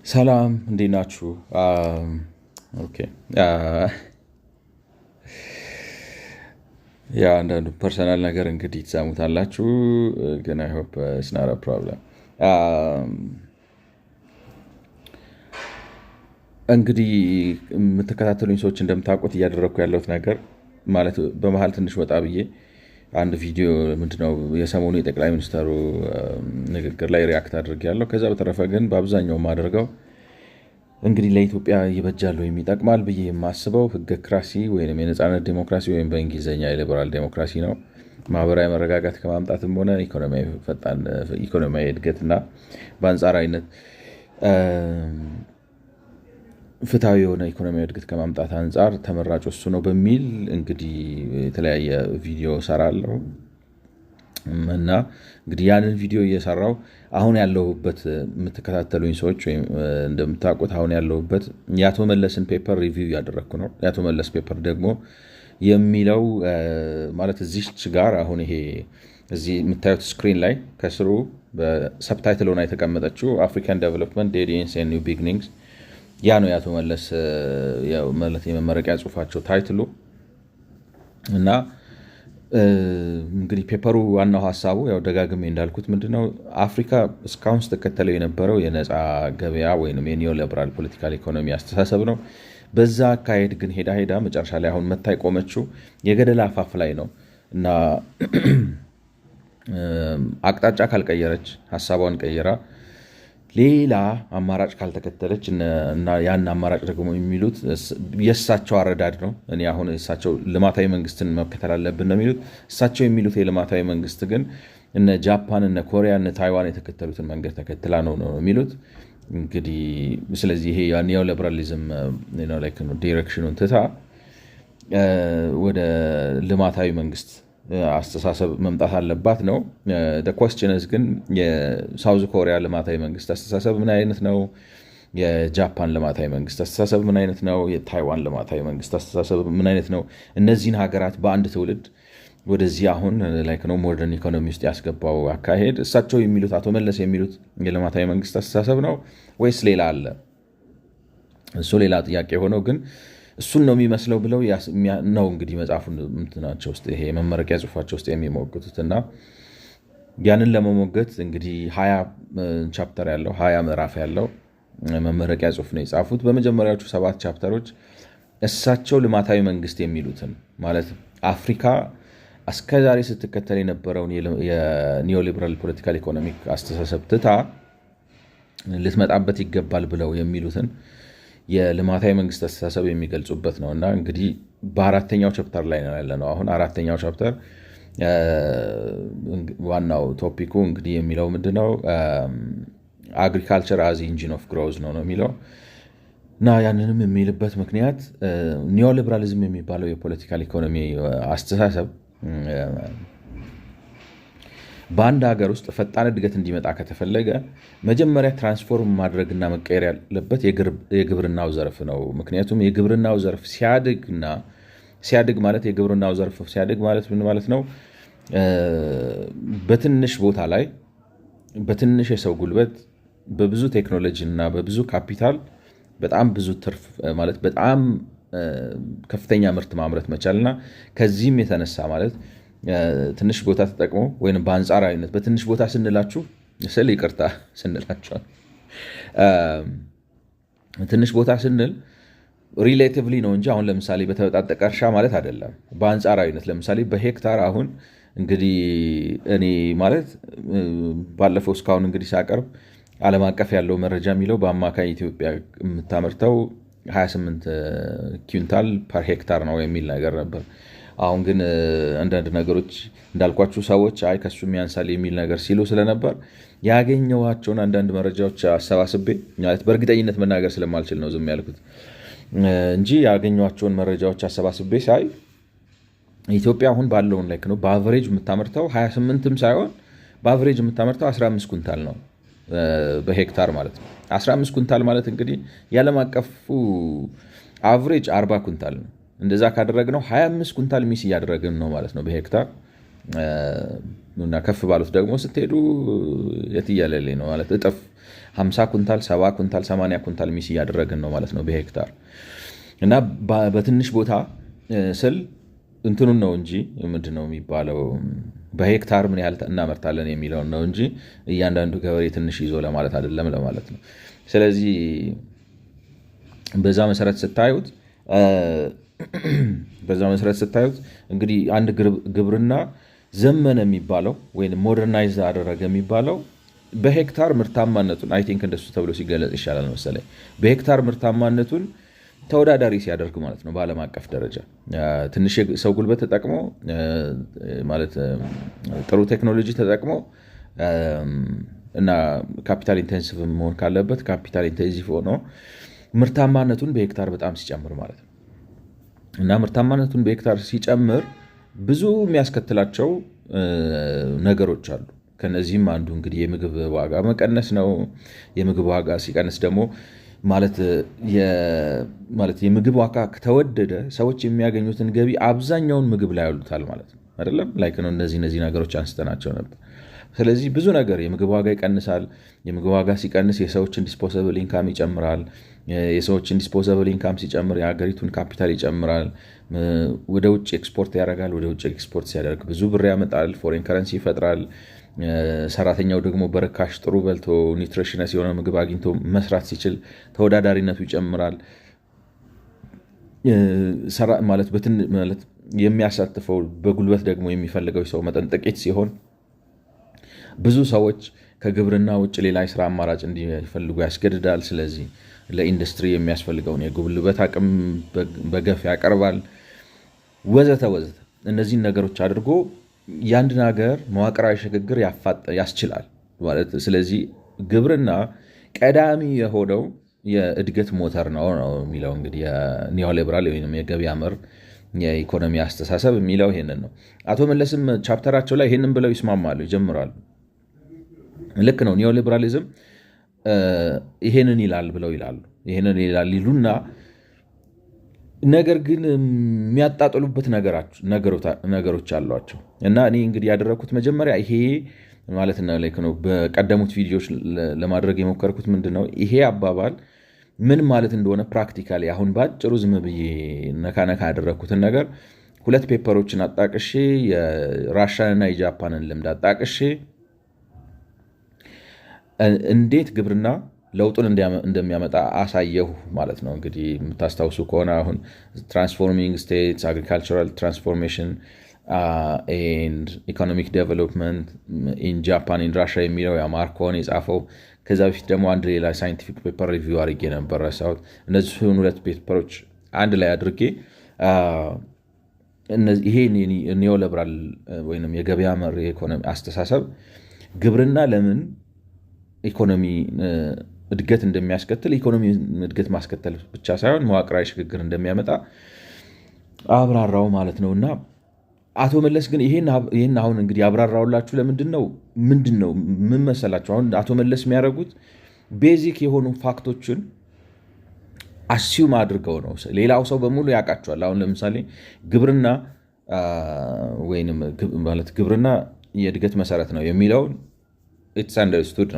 ሰላም እንዴት ናችሁ? ኦኬ ያ አንዳንዱ ፐርሰናል ነገር እንግዲህ ትሰሙታላችሁ፣ ግን አይ ሆፕ ኢትስ ናት አ ፕሮብለም። እንግዲህ የምትከታተሉኝ ሰዎች እንደምታውቁት እያደረግኩ ያለሁት ነገር ማለት በመሀል ትንሽ ወጣ ብዬ አንድ ቪዲዮ ምንድነው የሰሞኑ የጠቅላይ ሚኒስትሩ ንግግር ላይ ሪያክት አድርጌያለሁ። ከዛ በተረፈ ግን በአብዛኛው የማደርገው እንግዲህ ለኢትዮጵያ ይበጃል ወይም ይጠቅማል ብዬ የማስበው ህገክራሲ ወይም የነፃነት ዴሞክራሲ ወይም በእንግሊዝኛ የሊበራል ዴሞክራሲ ነው። ማህበራዊ መረጋጋት ከማምጣትም ሆነ ፈጣን ኢኮኖሚያዊ እድገትና በአንጻራዊነት ፍትሐዊ የሆነ ኢኮኖሚያዊ እድገት ከማምጣት አንጻር ተመራጭ እሱ ነው በሚል እንግዲህ የተለያየ ቪዲዮ ሰራለሁ እና እንግዲህ ያንን ቪዲዮ እየሰራው አሁን ያለሁበት የምትከታተሉኝ ሰዎች ወይም እንደምታውቁት አሁን ያለሁበት የአቶ መለስን ፔፐር ሪቪው እያደረግኩ ነው። የአቶ መለስ ፔፐር ደግሞ የሚለው ማለት እዚች ጋር አሁን ይሄ እዚህ የምታዩት ስክሪን ላይ ከስሩ በሰብታይትል ሆና የተቀመጠችው አፍሪካን ዴቨሎፕመንት ዴዲንስ ኤንድ ኒው ቢግኒንግስ ያ ነው የአቶ መለስ የመመረቂያ ጽሁፋቸው ታይትሉ። እና እንግዲህ ፔፐሩ ዋናው ሀሳቡ ያው ደጋግሜ እንዳልኩት ምንድነው አፍሪካ እስካሁን ስትከተለው የነበረው የነፃ ገበያ ወይም የኒዮሊበራል ፖለቲካል ኢኮኖሚ አስተሳሰብ ነው። በዛ አካሄድ ግን ሄዳ ሄዳ መጨረሻ ላይ አሁን መታ የቆመችው የገደል አፋፍ ላይ ነው እና አቅጣጫ ካልቀየረች ሀሳቧን ቀይራ ሌላ አማራጭ ካልተከተለች እና ያን አማራጭ ደግሞ የሚሉት የእሳቸው አረዳድ ነው። እኔ አሁን እሳቸው ልማታዊ መንግስትን መከተል አለብን ነው የሚሉት። እሳቸው የሚሉት የልማታዊ መንግስት ግን እነ ጃፓን፣ እነ ኮሪያ፣ እነ ታይዋን የተከተሉትን መንገድ ተከትላ ነው የሚሉት። እንግዲህ ስለዚህ ይሄ ኒዮሊበራሊዝም ዲሬክሽኑን ትታ ወደ ልማታዊ መንግስት አስተሳሰብ መምጣት አለባት ነው። ኮስችንስ ግን የሳውዝ ኮሪያ ልማታዊ መንግስት አስተሳሰብ ምን አይነት ነው? የጃፓን ልማታዊ መንግስት አስተሳሰብ ምን አይነት ነው? የታይዋን ልማታዊ መንግስት አስተሳሰብ ምን አይነት ነው? እነዚህን ሀገራት በአንድ ትውልድ ወደዚህ አሁን ሞደርን ኢኮኖሚ ውስጥ ያስገባው አካሄድ እሳቸው የሚሉት አቶ መለስ የሚሉት የልማታዊ መንግስት አስተሳሰብ ነው ወይስ ሌላ አለ? እሱ ሌላ ጥያቄ ሆነው ግን እሱን ነው የሚመስለው ብለው ነው እንግዲህ መጽሐፉን ምትናቸው ውስጥ ይሄ መመረቂያ ጽሁፋቸው ውስጥ የሚሞግቱት። እና ያንን ለመሞገት እንግዲህ 20 ቻፕተር ያለው 20 ምዕራፍ ያለው መመረቂያ ጽሁፍ ነው የጻፉት። በመጀመሪያዎቹ 7 ቻፕተሮች እሳቸው ልማታዊ መንግስት የሚሉትን ማለት አፍሪካ እስከዛሬ ስትከተል የነበረውን የኒዮሊበራል ፖለቲካል ኢኮኖሚክ አስተሳሰብ ትታ ልትመጣበት ይገባል ብለው የሚሉትን የልማታዊ መንግስት አስተሳሰብ የሚገልጹበት ነው። እና እንግዲህ በአራተኛው ቻፕተር ላይ ነው ያለነው አሁን። አራተኛው ቻፕተር ዋናው ቶፒኩ እንግዲህ የሚለው ምንድነው አግሪካልቸር አዝ ኢንጂን ኦፍ ግሮዝ ነው የሚለው። እና ያንንም የሚልበት ምክንያት ኒዮሊበራሊዝም የሚባለው የፖለቲካል ኢኮኖሚ አስተሳሰብ በአንድ ሀገር ውስጥ ፈጣን እድገት እንዲመጣ ከተፈለገ መጀመሪያ ትራንስፎርም ማድረግና መቀየር ያለበት የግብርናው ዘርፍ ነው። ምክንያቱም የግብርናው ዘርፍ ሲያድግ ማለት የግብርናው ዘርፍ ሲያድግ ማለት ምን ማለት ነው? በትንሽ ቦታ ላይ በትንሽ የሰው ጉልበት በብዙ ቴክኖሎጂ እና በብዙ ካፒታል በጣም ብዙ ትርፍ ማለት በጣም ከፍተኛ ምርት ማምረት መቻልና ከዚህም የተነሳ ማለት ትንሽ ቦታ ተጠቅሞ ወይም በአንጻራዊነት በትንሽ ቦታ ስንላችሁ ይቅርታ ስንላችሁ ትንሽ ቦታ ስንል ሪሌቲቭሊ ነው እንጂ አሁን ለምሳሌ በተበጣጠቀ እርሻ ማለት አይደለም። በአንጻራዊነት ለምሳሌ በሄክታር አሁን እንግዲህ እኔ ማለት ባለፈው እስካሁን እንግዲህ ሳቀርብ ዓለም አቀፍ ያለው መረጃ የሚለው በአማካኝ ኢትዮጵያ የምታመርተው 28 ኩንታል ፐር ሄክታር ነው የሚል ነገር ነበር። አሁን ግን አንዳንድ ነገሮች እንዳልኳችሁ ሰዎች አይ ከሱ የሚያንሳል የሚል ነገር ሲሉ ስለነበር ያገኘኋቸውን አንዳንድ መረጃዎች አሰባስቤ ማለት በእርግጠኝነት መናገር ስለማልችል ነው ዝም ያልኩት እንጂ ያገኘኋቸውን መረጃዎች አሰባስቤ ሳይ ኢትዮጵያ አሁን ባለውን ላይ ነው በአቨሬጅ የምታመርተው 28ም ሳይሆን በአቨሬጅ የምታመርተው 15 ኩንታል ነው በሄክታር ማለት ነው። 15 ኩንታል ማለት እንግዲህ የዓለም አቀፉ አቨሬጅ 40 ኩንታል ነው። እንደዛ ካደረግነው 25 ኩንታል ሚስ እያደረግን ነው ማለት ነው በሄክታር። እና ከፍ ባሉት ደግሞ ስትሄዱ የትየለሌ ነው ማለት እጥፍ 50 ኩንታል፣ 70 ኩንታል፣ 80 ኩንታል ሚስ እያደረግን ነው ማለት ነው በሄክታር እና በትንሽ ቦታ ስል እንትኑን ነው እንጂ ምንድን ነው የሚባለው በሄክታር ምን ያህል እናመርታለን የሚለውን ነው እንጂ እያንዳንዱ ገበሬ ትንሽ ይዞ ለማለት አይደለም ለማለት ነው። ስለዚህ በዛ መሰረት ስታዩት እንግዲህ አንድ ግብርና ዘመነ የሚባለው ወይም ሞደርናይዝ አደረገ የሚባለው በሄክታር ምርታማነቱን አይ ቲንክ እንደሱ ተብሎ ሲገለጽ ይሻላል መሰለኝ። በሄክታር ምርታማነቱን ተወዳዳሪ ሲያደርግ ማለት ነው በዓለም አቀፍ ደረጃ ትንሽ ሰው ጉልበት ተጠቅሞ ማለት ጥሩ ቴክኖሎጂ ተጠቅሞ እና ካፒታል ኢንቴንሲቭ መሆን ካለበት ካፒታል ኢንቴንሲቭ ሆኖ ምርታማነቱን በሄክታር በጣም ሲጨምር ማለት ነው እና ምርታማነቱን በሄክታር ሲጨምር ብዙ የሚያስከትላቸው ነገሮች አሉ። ከነዚህም አንዱ እንግዲህ የምግብ ዋጋ መቀነስ ነው። የምግብ ዋጋ ሲቀንስ ደግሞ ማለት የምግብ ዋጋ ከተወደደ ሰዎች የሚያገኙትን ገቢ አብዛኛውን ምግብ ላይ ያሉታል ማለት ነው አይደለም ላይክ ነው። እነዚህ ነገሮች አንስተናቸው ነበር። ስለዚህ ብዙ ነገር የምግብ ዋጋ ይቀንሳል። የምግብ ዋጋ ሲቀንስ የሰዎችን ዲስፖሰብል ኢንካም ይጨምራል። የሰዎችን ዲስፖሰብል ኢንካም ሲጨምር የሀገሪቱን ካፒታል ይጨምራል። ወደ ውጭ ኤክስፖርት ያደርጋል። ወደ ውጭ ኤክስፖርት ሲያደርግ ብዙ ብር ያመጣል፣ ፎሬን ከረንሲ ይፈጥራል። ሰራተኛው ደግሞ በርካሽ ጥሩ በልቶ ኒውትሪሽነስ የሆነ ምግብ አግኝቶ መስራት ሲችል ተወዳዳሪነቱ ይጨምራል። ማለት የሚያሳትፈው በጉልበት ደግሞ የሚፈልገው ሰው መጠን ጥቂት ሲሆን ብዙ ሰዎች ከግብርና ውጭ ሌላ የስራ አማራጭ እንዲፈልጉ ያስገድዳል። ስለዚህ ለኢንዱስትሪ የሚያስፈልገውን የጉልበት አቅም በገፍ ያቀርባል፣ ወዘተ ወዘተ። እነዚህን ነገሮች አድርጎ የአንድን ሀገር መዋቅራዊ ሽግግር ያስችላል ማለት። ስለዚህ ግብርና ቀዳሚ የሆነው የእድገት ሞተር ነው የሚለው እንግዲህ የኒዮሊበራል ወይም የገበያ መር የኢኮኖሚ አስተሳሰብ የሚለው ይሄንን ነው። አቶ መለስም ቻፕተራቸው ላይ ይሄንን ብለው ይስማማሉ፣ ይጀምራሉ። ልክ ነው። ኒዮሊበራሊዝም ይሄንን ይላል ብለው ይላሉ። ይሄንን ይላል ይሉና ነገር ግን የሚያጣጥሉበት ነገሮች አሏቸው እና እኔ እንግዲህ ያደረግኩት መጀመሪያ ይሄ ማለት ነው በቀደሙት ቪዲዮዎች ለማድረግ የሞከርኩት ምንድን ነው ይሄ አባባል ምን ማለት እንደሆነ ፕራክቲካሊ አሁን ባጭሩ ዝም ብዬ ነካነካ ያደረግኩትን ነገር 2 ፔፐሮችን አጣቅሼ የራሻንና የጃፓንን ልምድ አጣቅሼ እንዴት ግብርና ለውጡን እንደሚያመጣ አሳየሁ ማለት ነው። እንግዲህ የምታስታውሱ ከሆነ አሁን ትራንስፎርሚንግ ስቴትስ አግሪካልቸራል ትራንስፎርሜሽን ኤንድ ኢኮኖሚክ ዴቨሎፕመንት ኢን ጃፓን ኢን ራሻ የሚለው ማርኮን የጻፈው ከዛ በፊት ደግሞ አንድ ሌላ ሳይንቲፊክ ፔፐር ሪቪው አድርጌ ነበር ረሳሁት። እነዚህን 2 ፔፐሮች አንድ ላይ አድርጌ ይሄ ኒዮሊበራል ወይም የገበያ መር የኢኮኖሚ አስተሳሰብ ግብርና ለምን ኢኮኖሚ እድገት እንደሚያስከትል ኢኮኖሚ እድገት ማስከተል ብቻ ሳይሆን መዋቅራዊ ሽግግር እንደሚያመጣ አብራራው ማለት ነው። እና አቶ መለስ ግን ይሄን አሁን እንግዲህ አብራራውላችሁ ለምንድን ነው ምን መሰላችሁ? አሁን አቶ መለስ የሚያደርጉት ቤዚክ የሆኑ ፋክቶችን አሲዩም አድርገው ነው። ሌላው ሰው በሙሉ ያውቃቸዋል። አሁን ለምሳሌ ግብርና ወይንም ማለት ግብርና የእድገት መሰረት ነው የሚለውን ኢትስ አንደርስቱድ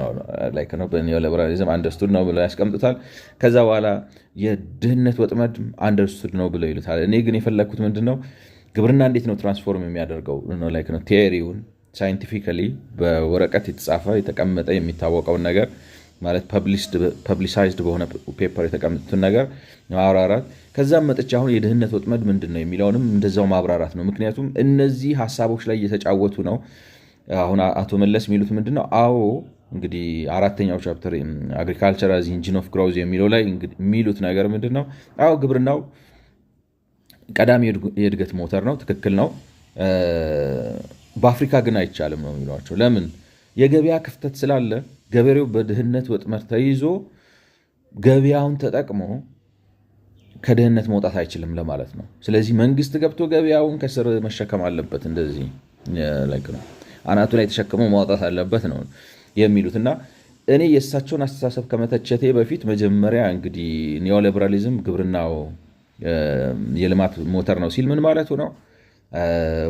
ነው በኒዮሊበራሊዝም አንደርስቱድ ነው ብለው ያስቀምጡታል። ከዛ በኋላ የድህነት ወጥመድ አንደርስቱድ ነው ብለው ይሉታል። እኔ ግን የፈለግኩት ምንድን ነው ግብርና እንዴት ነው ትራንስፎርም የሚያደርገው ነው ቴዎሪውን ሳይንቲፊካሊ በወረቀት የተጻፈ የተቀመጠ የሚታወቀውን ነገር ማለት ፐብሊሳይዝድ በሆነ ፔፐር የተቀመጡትን ነገር ማብራራት። ከዛም መጥቼ አሁን የድህነት ወጥመድ ምንድን ነው የሚለውንም እንደዛው ማብራራት ነው። ምክንያቱም እነዚህ ሀሳቦች ላይ እየተጫወቱ ነው። አሁን አቶ መለስ የሚሉት ምንድን ነው? አዎ እንግዲህ 4ኛው ቻፕተር አግሪካልቸር አዝ ኢንጂን ኦፍ ግሮዝ የሚለው ላይ የሚሉት ነገር ምንድን ነው? አዎ ግብርናው ቀዳሚ የእድገት ሞተር ነው፣ ትክክል ነው። በአፍሪካ ግን አይቻልም ነው የሚሏቸው። ለምን? የገበያ ክፍተት ስላለ ገበሬው በድህነት ወጥመድ ተይዞ ገበያውን ተጠቅሞ ከድህነት መውጣት አይችልም ለማለት ነው። ስለዚህ መንግስት ገብቶ ገበያውን ከስር መሸከም አለበት፣ እንደዚህ ነው አናቱ ላይ ተሸክሞ ማውጣት አለበት ነው የሚሉት። እና እኔ የእሳቸውን አስተሳሰብ ከመተቸቴ በፊት መጀመሪያ እንግዲህ ኒዮሊበራሊዝም ግብርናው የልማት ሞተር ነው ሲል ምን ማለቱ ነው?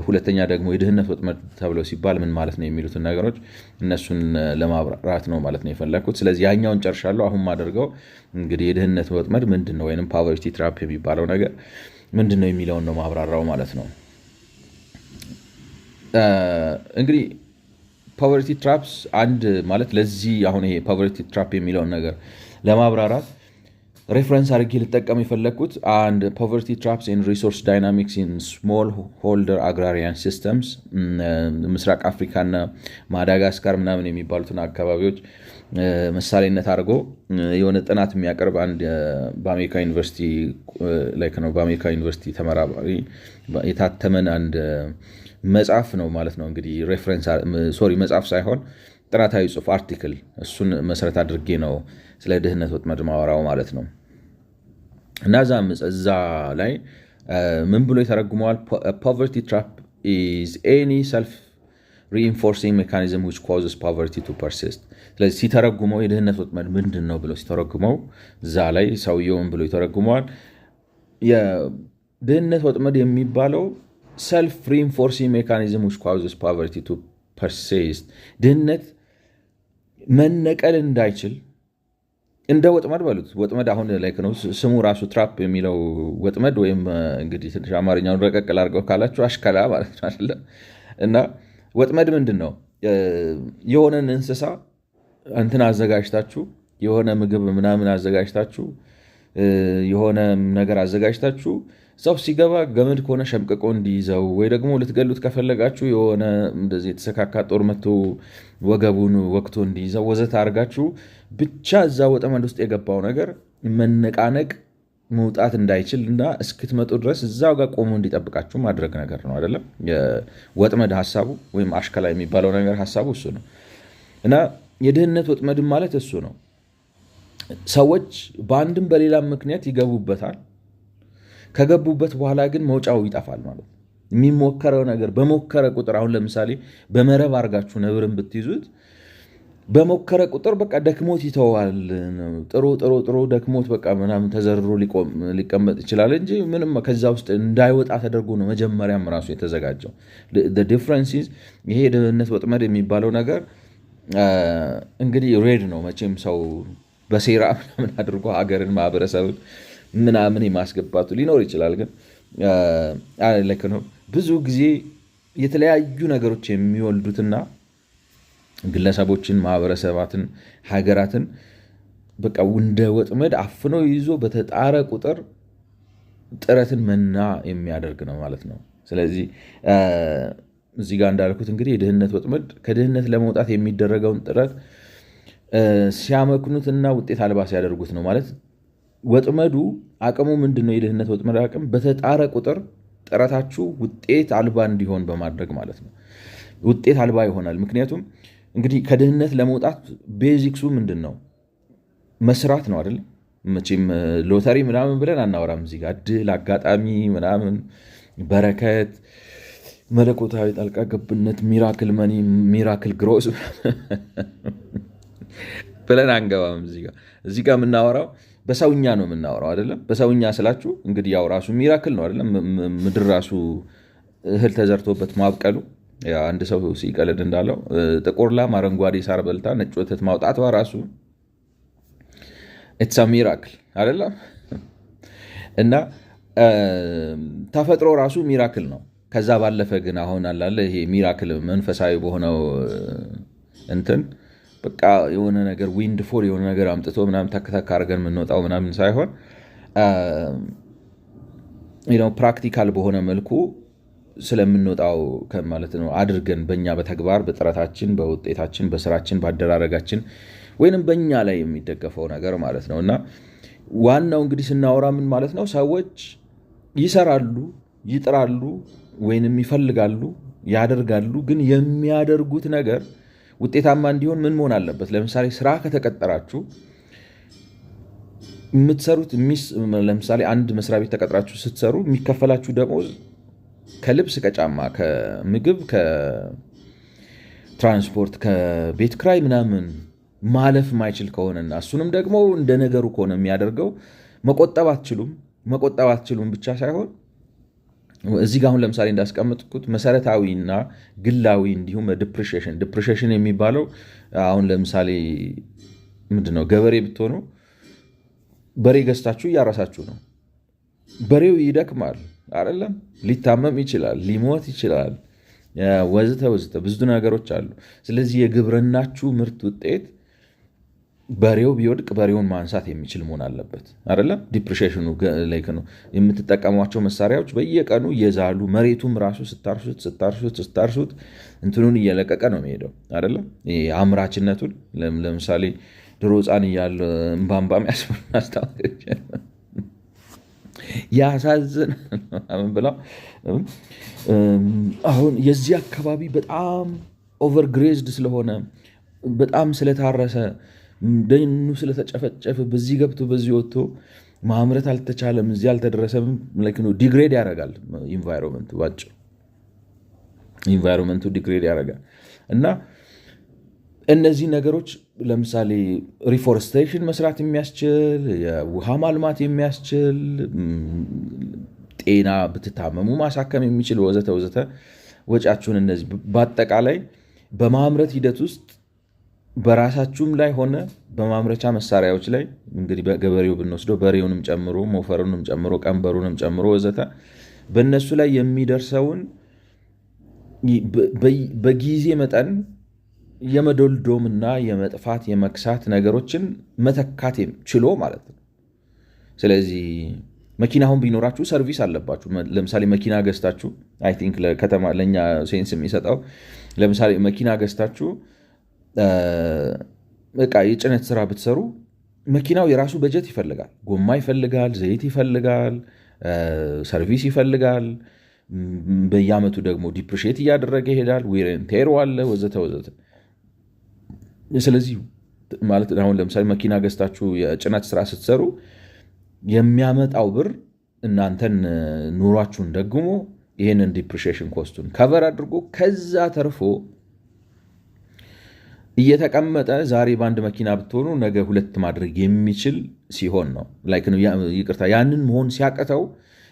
ሁለተኛ ደግሞ የድህነት ወጥመድ ተብለው ሲባል ምን ማለት ነው የሚሉትን ነገሮች እነሱን ለማብራራት ነው ማለት ነው የፈለግኩት። ስለዚህ ያኛውን ጨርሻለሁ። አሁን ማደርገው እንግዲህ የድህነት ወጥመድ ምንድን ነው ወይም ፖቨርቲ ትራፕ የሚባለው ነገር ምንድን ነው የሚለውን ነው ማብራራው ማለት ነው። እንግዲህ ፖቨርቲ ትራፕስ አንድ ማለት ለዚህ አሁን ይሄ ፖቨርቲ ትራፕ የሚለውን ነገር ለማብራራት ሬፈረንስ አድርጌ ልጠቀም የፈለግኩት አንድ ፖቨርቲ ትራፕስ ኢን ሪሶርስ ዳይናሚክስ ኢን ስሞል ሆልደር አግራሪያን ሲስተምስ ምስራቅ አፍሪካና ማዳጋስካር ምናምን የሚባሉትን አካባቢዎች ምሳሌነት አድርጎ የሆነ ጥናት የሚያቀርብ አንድ በአሜሪካ ዩኒቨርሲቲ ተመራማሪ የታተመን አንድ መጽሐፍ ነው ማለት ነው። እንግዲህ መጽሐፍ ሳይሆን ጥናታዊ ጽሑፍ አርቲክል፣ እሱን መሰረት አድርጌ ነው ስለ ድህነት ወጥመድ ማወራው ማለት ነው። እና እዛ ላይ ምን ብሎ ይተረጉመዋል? ፖቨርቲ ትራፕ ኢዝ ኤኒ ሰልፍ ሪኢንፎርሲንግ ሜካኒዝም which causes poverty to persist። ስለዚህ ሲተረጉመው የድህነት ወጥመድ ምንድን ነው ብሎ ሲተረጉመው እዛ ላይ ሰውየውን ብሎ ይተረጉመዋል። የድህነት ወጥመድ የሚባለው ሰልፍ ሪኢንፎርሲንግ ሜካኒዝም which causes poverty to persist፣ ድህነት መነቀል እንዳይችል እንደ ወጥመድ በሉት። ወጥመድ አሁን ላይ ነው ስሙ ራሱ ትራፕ የሚለው ወጥመድ ወይም እንግዲህ ትንሽ አማርኛውን ረቀቅ አድርገው ካላችሁ አሽከላ ማለት ነው አይደለ? እና ወጥመድ ምንድን ነው? የሆነን እንስሳ እንትን አዘጋጅታችሁ የሆነ ምግብ ምናምን አዘጋጅታችሁ የሆነ ነገር አዘጋጅታችሁ ሰው ሲገባ ገመድ ከሆነ ሸምቅቆ እንዲይዘው ወይ ደግሞ ልትገሉት ከፈለጋችሁ የሆነ እንደዚህ የተሰካካ ጦር መቶ ወገቡን ወቅቶ እንዲይዘው ወዘተ አድርጋችሁ ብቻ እዛ ወጥመድ ውስጥ የገባው ነገር መነቃነቅ መውጣት እንዳይችል እና እስክትመጡ ድረስ እዛው ጋር ቆሞ እንዲጠብቃችሁ ማድረግ ነገር ነው አይደለም? የወጥመድ ሐሳቡ ወይም አሽከላ የሚባለው ነገር ሐሳቡ እሱ ነው። እና የድህነት ወጥመድ ማለት እሱ ነው። ሰዎች በአንድም በሌላም ምክንያት ይገቡበታል። ከገቡበት በኋላ ግን መውጫው ይጠፋል ማለት ነው። የሚሞከረው ነገር በሞከረ ቁጥር አሁን ለምሳሌ በመረብ አድርጋችሁ ነብርን ብትይዙት በሞከረ ቁጥር በቃ ደክሞት ይተዋል። ጥሩ ደክሞት በቃ ምናምን ተዘርሮ ሊቀመጥ ይችላል እንጂ ምንም ከዛ ውስጥ እንዳይወጣ ተደርጎ ነው መጀመሪያም ራሱ የተዘጋጀው። ዲፍረንስ ይሄ የድህነት ወጥመድ የሚባለው ነገር እንግዲህ ሬድ ነው መቼም ሰው በሴራ ምናምን አድርጎ ሀገርን ማህበረሰብን ምናምን የማስገባቱ ሊኖር ይችላል። ግን ነው ብዙ ጊዜ የተለያዩ ነገሮች የሚወልዱትና ግለሰቦችን፣ ማህበረሰባትን፣ ሀገራትን በቃ እንደ ወጥመድ አፍኖ ይዞ በተጣረ ቁጥር ጥረትን መና የሚያደርግ ነው ማለት ነው። ስለዚህ እዚህ ጋር እንዳልኩት እንግዲህ የድህነት ወጥመድ ከድህነት ለመውጣት የሚደረገውን ጥረት ሲያመክኑትና ውጤት አልባ ሲያደርጉት ነው ማለት። ወጥመዱ አቅሙ ምንድን ነው? የድህነት ወጥመድ አቅም በተጣረ ቁጥር ጥረታችሁ ውጤት አልባ እንዲሆን በማድረግ ማለት ነው። ውጤት አልባ ይሆናል። ምክንያቱም እንግዲህ ከድህነት ለመውጣት ቤዚክሱ ምንድን ነው? መስራት ነው አይደለም? መቼም ሎተሪ ምናምን ብለን አናወራም እዚህ ጋር እድል፣ አጋጣሚ ምናምን፣ በረከት፣ መለኮታዊ ጣልቃ ገብነት፣ ሚራክል መኒ፣ ሚራክል ግሮስ ብለን አንገባም። እዚህ ጋር የምናወራው በሰውኛ ነው የምናወራው አይደለም? በሰውኛ ስላችሁ እንግዲህ ያው ራሱ ሚራክል ነው አይደለም? ምድር ራሱ እህል ተዘርቶበት ማብቀሉ አንድ ሰው ሲቀልድ እንዳለው ጥቁር ላም አረንጓዴ ሳር በልታ ነጭ ወተት ማውጣቷ ራሱ ኢትስ ሚራክል አይደለም? እና ተፈጥሮ ራሱ ሚራክል ነው። ከዛ ባለፈ ግን አሁን አላለ ይሄ ሚራክል መንፈሳዊ በሆነው እንትን በቃ የሆነ ነገር ዊንድ ፎል የሆነ ነገር አምጥቶ ምናምን ተከታካ አድርገን የምንወጣው ምናምን ሳይሆን ፕራክቲካል በሆነ መልኩ ስለምንወጣው ማለት ነው አድርገን በእኛ በተግባር በጥረታችን፣ በውጤታችን፣ በስራችን፣ በአደራረጋችን ወይንም በእኛ ላይ የሚደገፈው ነገር ማለት ነው። እና ዋናው እንግዲህ ስናወራ ምን ማለት ነው? ሰዎች ይሰራሉ፣ ይጥራሉ፣ ወይንም ይፈልጋሉ፣ ያደርጋሉ። ግን የሚያደርጉት ነገር ውጤታማ እንዲሆን ምን መሆን አለበት? ለምሳሌ ስራ ከተቀጠራችሁ የምትሰሩት ለምሳሌ አንድ መስሪያ ቤት ተቀጥራችሁ ስትሰሩ የሚከፈላችሁ ደሞዝ ከልብስ፣ ከጫማ፣ ከምግብ፣ ከትራንስፖርት፣ ከቤት ክራይ ምናምን ማለፍ ማይችል ከሆነና እሱንም ደግሞ እንደ ነገሩ ከሆነ የሚያደርገው መቆጠብ አትችሉም ብቻ ሳይሆን እዚህ ጋር አሁን ለምሳሌ እንዳስቀምጥኩት መሰረታዊና ግላዊ እንዲሁም ዲፕሪሺየሽን የሚባለው አሁን ለምሳሌ ምንድነው ገበሬ ብትሆኑ በሬ ገዝታችሁ እያረሳችሁ ነው። በሬው ይደክማል አይደለም? ሊታመም ይችላል፣ ሊሞት ይችላል፣ ወዘተ ወዘተ ብዙ ነገሮች አሉ። ስለዚህ የግብርናችሁ ምርት ውጤት በሬው ቢወድቅ በሬውን ማንሳት የሚችል መሆን አለበት አይደለም? ዲፕሪሺየሽኑ ላይክ ነው። የምትጠቀሟቸው መሳሪያዎች በየቀኑ እየዛሉ መሬቱም ራሱ ስታርሱት እንትኑን እየለቀቀ ነው የሚሄደው አይደለም? አምራችነቱን ለምሳሌ ድሮ ሕፃን እያለ እምባምባም ያስታወቀች ያሳዝን ብለው አሁን የዚህ አካባቢ በጣም ኦቨርግሬዝድ ስለሆነ በጣም ስለታረሰ ደኑ ስለተጨፈጨፈ በዚህ ገብቶ በዚህ ወጥቶ ማምረት አልተቻለም፣ እዚህ አልተደረሰም። ዲግሬድ ያደርጋል ኢንቫይሮንመንቱ፣ ባጭሩ ኢንቫይሮንመንቱ ዲግሬድ ያደርጋል። እና እነዚህ ነገሮች ለምሳሌ ሪፎረስቴሽን መስራት የሚያስችል የውሃ ማልማት የሚያስችል ጤና ብትታመሙ ማሳከም የሚችል ወዘተ ወዘተ ወጫችሁን እነዚህ በአጠቃላይ በማምረት ሂደት ውስጥ በራሳችሁም ላይ ሆነ በማምረቻ መሳሪያዎች ላይ እንግዲህ በገበሬው ብንወስደው በሬውንም ጨምሮ ሞፈሩንም ጨምሮ ቀንበሩንም ጨምሮ ወዘተ በእነሱ ላይ የሚደርሰውን በጊዜ መጠን የመዶልዶምና የመጥፋት የመክሳት ነገሮችን መተካት ችሎ ማለት ነው። ስለዚህ መኪናውን ቢኖራችሁ ሰርቪስ አለባችሁ። ለምሳሌ መኪና ገዝታችሁ አይ ቲንክ ለከተማ ለእኛ ሴንስ የሚሰጠው ለምሳሌ መኪና ገዝታችሁ እቃ የጭነት ስራ ብትሰሩ መኪናው የራሱ በጀት ይፈልጋል፣ ጎማ ይፈልጋል፣ ዘይት ይፈልጋል፣ ሰርቪስ ይፈልጋል። በየአመቱ ደግሞ ዲፕሪሺየት እያደረገ ይሄዳል፣ ዊር ኤንድ ቴር አለ ወዘተ ወዘተ። ስለዚህ ማለት አሁን ለምሳሌ መኪና ገዝታችሁ የጭነት ስራ ስትሰሩ የሚያመጣው ብር እናንተን ኑሯችሁን ደግሞ ይሄንን ዲፕሪሺየሽን ኮስቱን ከቨር አድርጎ ከዛ ተርፎ እየተቀመጠ ዛሬ በአንድ መኪና ብትሆኑ ነገ ሁለት ማድረግ የሚችል ሲሆን ነው። ላይክ ነው ይቅርታ፣ ያንን መሆን ሲያቀተው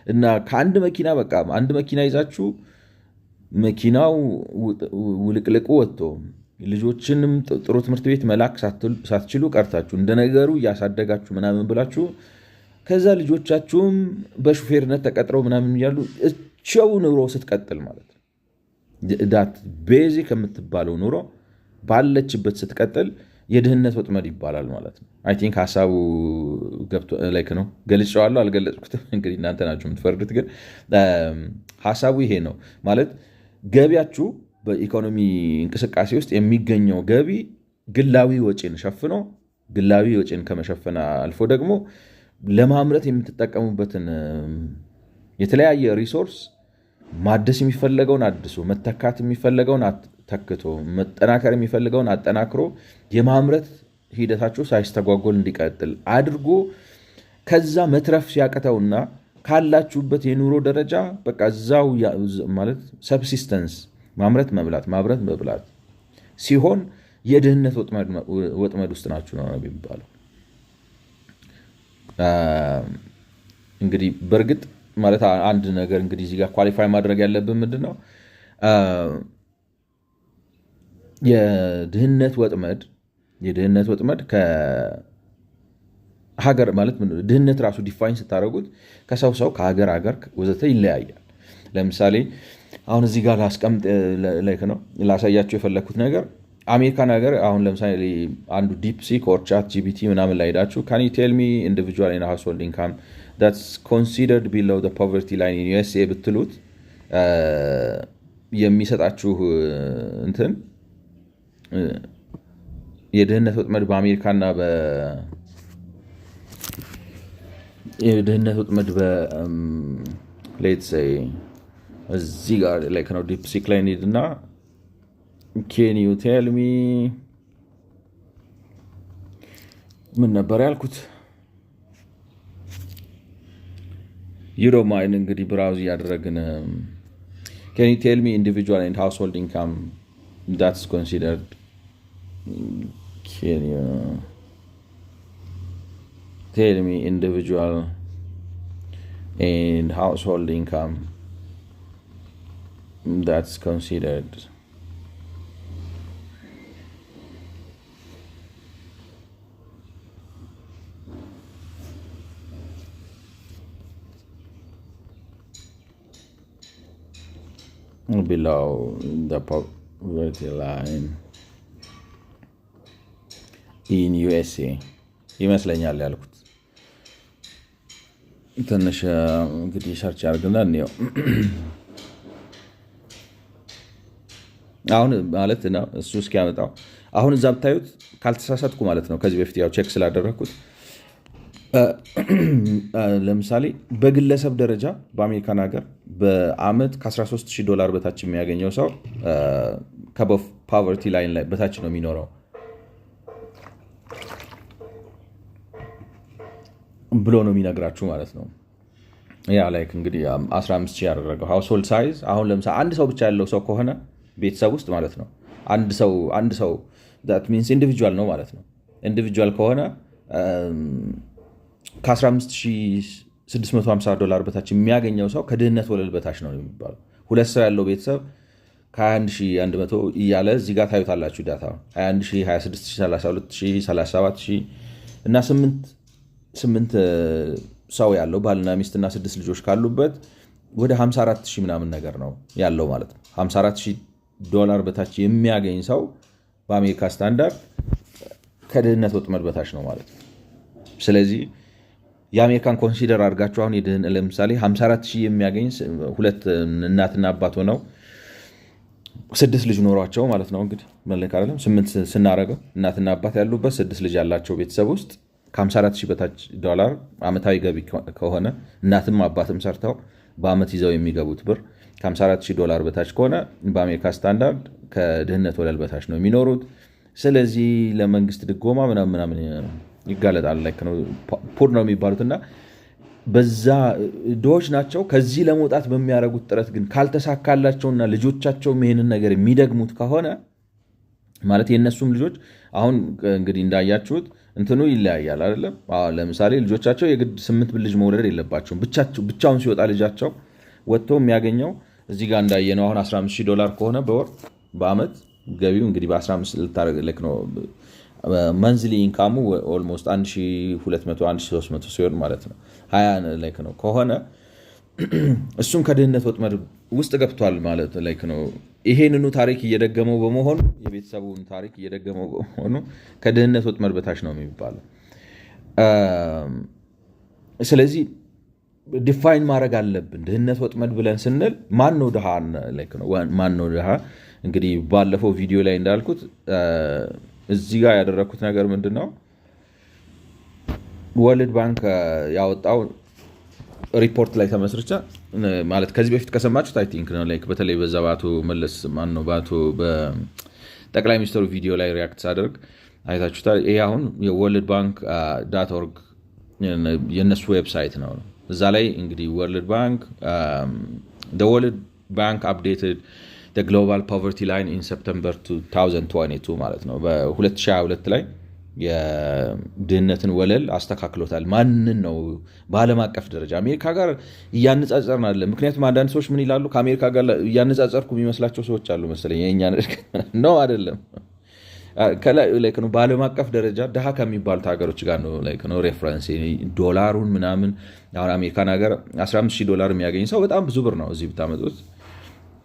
እና ከአንድ መኪና በቃ አንድ መኪና ይዛችሁ መኪናው ውልቅልቁ ወጥቶ ልጆችንም ጥሩ ትምህርት ቤት መላክ ሳትችሉ ቀርታችሁ እንደ ነገሩ እያሳደጋችሁ ምናምን ብላችሁ ከዛ ልጆቻችሁም በሹፌርነት ተቀጥረው ምናምን እያሉ እቸው ኑሮ ስትቀጥል ማለት ዳት ቤዚክ የምትባለው ኑሮ ባለችበት ስትቀጥል የድህነት ወጥመድ ይባላል ማለት ነው። አይ ቲንክ ሀሳቡ ገብቶ ላይክ ነው። ገልጬዋለሁ አልገለጽኩትም፣ እንግዲህ እናንተ ናችሁ የምትፈርዱት። ግን ሀሳቡ ይሄ ነው ማለት ገቢያችሁ በኢኮኖሚ እንቅስቃሴ ውስጥ የሚገኘው ገቢ ግላዊ ወጪን ሸፍኖ ግላዊ ወጪን ከመሸፈን አልፎ ደግሞ ለማምረት የምትጠቀሙበትን የተለያየ ሪሶርስ ማደስ የሚፈለገውን አድሶ መተካት የሚፈለገውን ተክቶ መጠናከር የሚፈልገውን አጠናክሮ የማምረት ሂደታችሁ ሳይስተጓጎል እንዲቀጥል አድርጎ ከዛ መትረፍ ሲያቅተውና ካላችሁበት የኑሮ ደረጃ በቃ እዛው ማለት ሰብሲስተንስ ማምረት መብላት ሲሆን የድህነት ወጥመድ ውስጥ ናችሁ ነው የሚባለው። እንግዲህ በእርግጥ ማለት አንድ ነገር እንግዲህ እዚህ ጋር ኳሊፋይ ማድረግ ያለብን ምንድን ነው የድህነት ወጥመድ ከሀገር ማለት ድህነት ራሱ ዲፋይን ስታደርጉት ከሰው ከሀገር ወዘተ ይለያያል። ለምሳሌ አሁን እዚህ ጋር ላስቀምጥ ነው ላሳያቸው የፈለግኩት ነገር አሜሪካን ሀገር አሁን ለምሳሌ አንዱ ዲፕሲክ ኦር ቻት ጂፒቲ ምናምን ላይ ሄዳችሁ ካን ዩ ቴል ሚ ኢንዲቪጁዋል ኤንድ ሃውስሆልድ ኢንካም that's considered below the poverty line in USA ብትሉት የሚሰጣችሁ እንትን የድህነት ወጥመድ በአሜሪካና የድህነት ወጥመድ let's say እዚህ ጋር like ነው ዲፕሲክ ላይ ሄድና can you tell me ምን ነበር ያልኩት you don't mind እንግዲህ ብራውዝ ያደረግን can you tell me individual and household income that's considered can you tell me individual and household income that's considered below the poverty line in USA ይመስለኛል ያልኩት። ትንሽ እንግዲህ ሰርች አድርግና እንየው። አሁን ማለት ነው እሱ እስኪያመጣው አሁን እዛ ብታዩት ካልተሳሳትኩ ማለት ነው ከዚህ በፊት ያው ቼክ ስላደረግኩት ለምሳሌ በግለሰብ ደረጃ በአሜሪካን ሀገር በአመት $13,000 በታች የሚያገኘው ሰው ከፖቨርቲ ላይን ላይ በታች ነው የሚኖረው ብሎ ነው የሚነግራችሁ ማለት ነው። ያ ላይክ እንግዲህ 15,000 ያደረገው ሃውስሆልድ ሳይዝ አሁን ለምሳሌ አንድ ሰው ብቻ ያለው ሰው ከሆነ ቤተሰብ ውስጥ ማለት ነው አንድ ሰው that means ኢንዲቪጁዋል ነው ማለት ነው። ኢንዲቪጁዋል ከሆነ $15,650 በታች የሚያገኘው ሰው ከድህነት ወለል በታች ነው የሚባለው። ሁለት ሰው ያለው ቤተሰብ ከ21,100 እያለ እዚህ ጋር ታዩታላችሁ ዳታ 21,000 26,000 32,000 37,000 እና 8 ሰው ያለው ባልና ሚስትና 6 ልጆች ካሉበት ወደ 54,000 ምናምን ነገር ነው ያለው ማለት ነው። $54,000 በታች የሚያገኝ ሰው በአሜሪካ ስታንዳርድ ከድህነት ወጥመድ በታች ነው ማለት ነው። ስለዚህ የአሜሪካን ኮንሲደር አድርጋችሁ አሁን ለምሳሌ 54,000 የሚያገኝ ሁለት እናትና አባት ሆነው 6 ልጅ ኖሯቸው ማለት ነው እንግዲህ መለክ አይደለም 8 ስናረገው እናትና አባት ያሉበት 6 ልጅ ያላቸው ቤተሰብ ውስጥ ከ54,000 በታች ዶላር አመታዊ ገቢ ከሆነ እናትም አባትም ሰርተው በአመት ይዘው የሚገቡት ብር $54,000 በታች ከሆነ በአሜሪካ ስታንዳርድ ከድህነት ወለል በታች ነው የሚኖሩት። ስለዚህ ለመንግስት ድጎማ ምናምን ይጋለጣል። ፑር ነው የሚባሉት እና በዛ ድሆች ናቸው። ከዚህ ለመውጣት በሚያደርጉት ጥረት ግን ካልተሳካላቸውና ልጆቻቸውም ይሄንን ነገር የሚደግሙት ከሆነ ማለት የእነሱም ልጆች አሁን እንግዲህ እንዳያችሁት እንትኑ ይለያያል አይደለም። ለምሳሌ ልጆቻቸው የግድ 8 ልጅ መውለድ የለባቸውም። ብቻውን ሲወጣ ልጃቸው ወጥቶ የሚያገኘው እዚህ ጋር እንዳየነው አሁን $15,000 ከሆነ በወር በአመት ገቢው እንግዲህ በ15 ልታረግልክ ነው። መንዝሊ ኢንካሙ ኦልሞስት 1,200 1,300 ሲሆን ማለት ነው 20 ላይክ ነው ከሆነ እሱም ከድህነት ወጥመድ ውስጥ ገብቷል ማለት ላይክ ነው። ይሄንኑ ታሪክ እየደገመው በመሆኑ የቤተሰቡን ታሪክ እየደገመው በመሆኑ ከድህነት ወጥመድ በታች ነው የሚባለው። ስለዚህ ዲፋይን ማድረግ አለብን። ድህነት ወጥመድ ብለን ስንል ማን ነው ድሃ ላይክ ነው ማን ነው ድሃ? እንግዲህ ባለፈው ቪዲዮ ላይ እንዳልኩት እዚህ ጋር ያደረኩት ነገር ምንድነው ወርልድ ባንክ ያወጣው ሪፖርት ላይ ተመስርቻ ማለት ከዚህ በፊት ከሰማችሁት አይ ቲንክ ነው ላይክ በተለይ በዛ ባቱ መለስ ማን ነው ባቱ በጠቅላይ ሚኒስትሩ ቪዲዮ ላይ ሪያክት ሳደርግ አይታችሁታል። ይሄ አሁን የወርልድ ባንክ .org የነሱ ዌብሳይት ነው። እዛ ላይ እንግዲህ ወርልድ ባንክ the World Bank updated the global poverty line in September 2022 ማለት ነው። በ2022 ላይ የድህነትን ወለል አስተካክሎታል። ማንን ነው በዓለም አቀፍ ደረጃ አሜሪካ ጋር እያነጻጸርን አይደለም። ምክንያቱም አንዳንድ ሰዎች ምን ይላሉ ከአሜሪካ ጋር እያነጻጸርኩ የሚመስላቸው ሰዎች አሉ መሰለኝ። የኛ ነው አይደለም። ላይክ ነው በዓለም አቀፍ ደረጃ ድሃ ከሚባሉት ሀገሮች ጋር ነው ላይክ ነው ሬፈረንስ ዶላሩን ምናምን። አሁን አሜሪካን ሀገር $15,000 የሚያገኝ ሰው በጣም ብዙ ብር ነው እዚህ ብታመጡት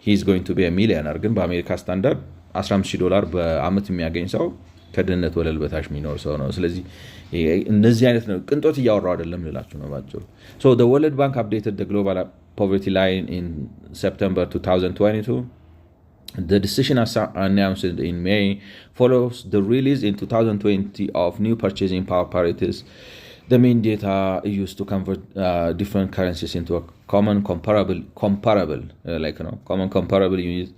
he is going to be a millionaire። ግን በአሜሪካ ስታንዳርድ $15,000 በአመት የሚያገኝ ሰው ከድህነት ወለል በታች የሚኖር ሰው ነው። ስለዚህ እነዚህ አይነት ነው ቅንጦት እያወራው አይደለም ልላችሁ ነው ባጭሩ። so the World Bank updated the global poverty line in September 2022. The decision announced in May follows the release in 2020 of new purchasing power parities, the main data used to convert different currencies into a common comparable unit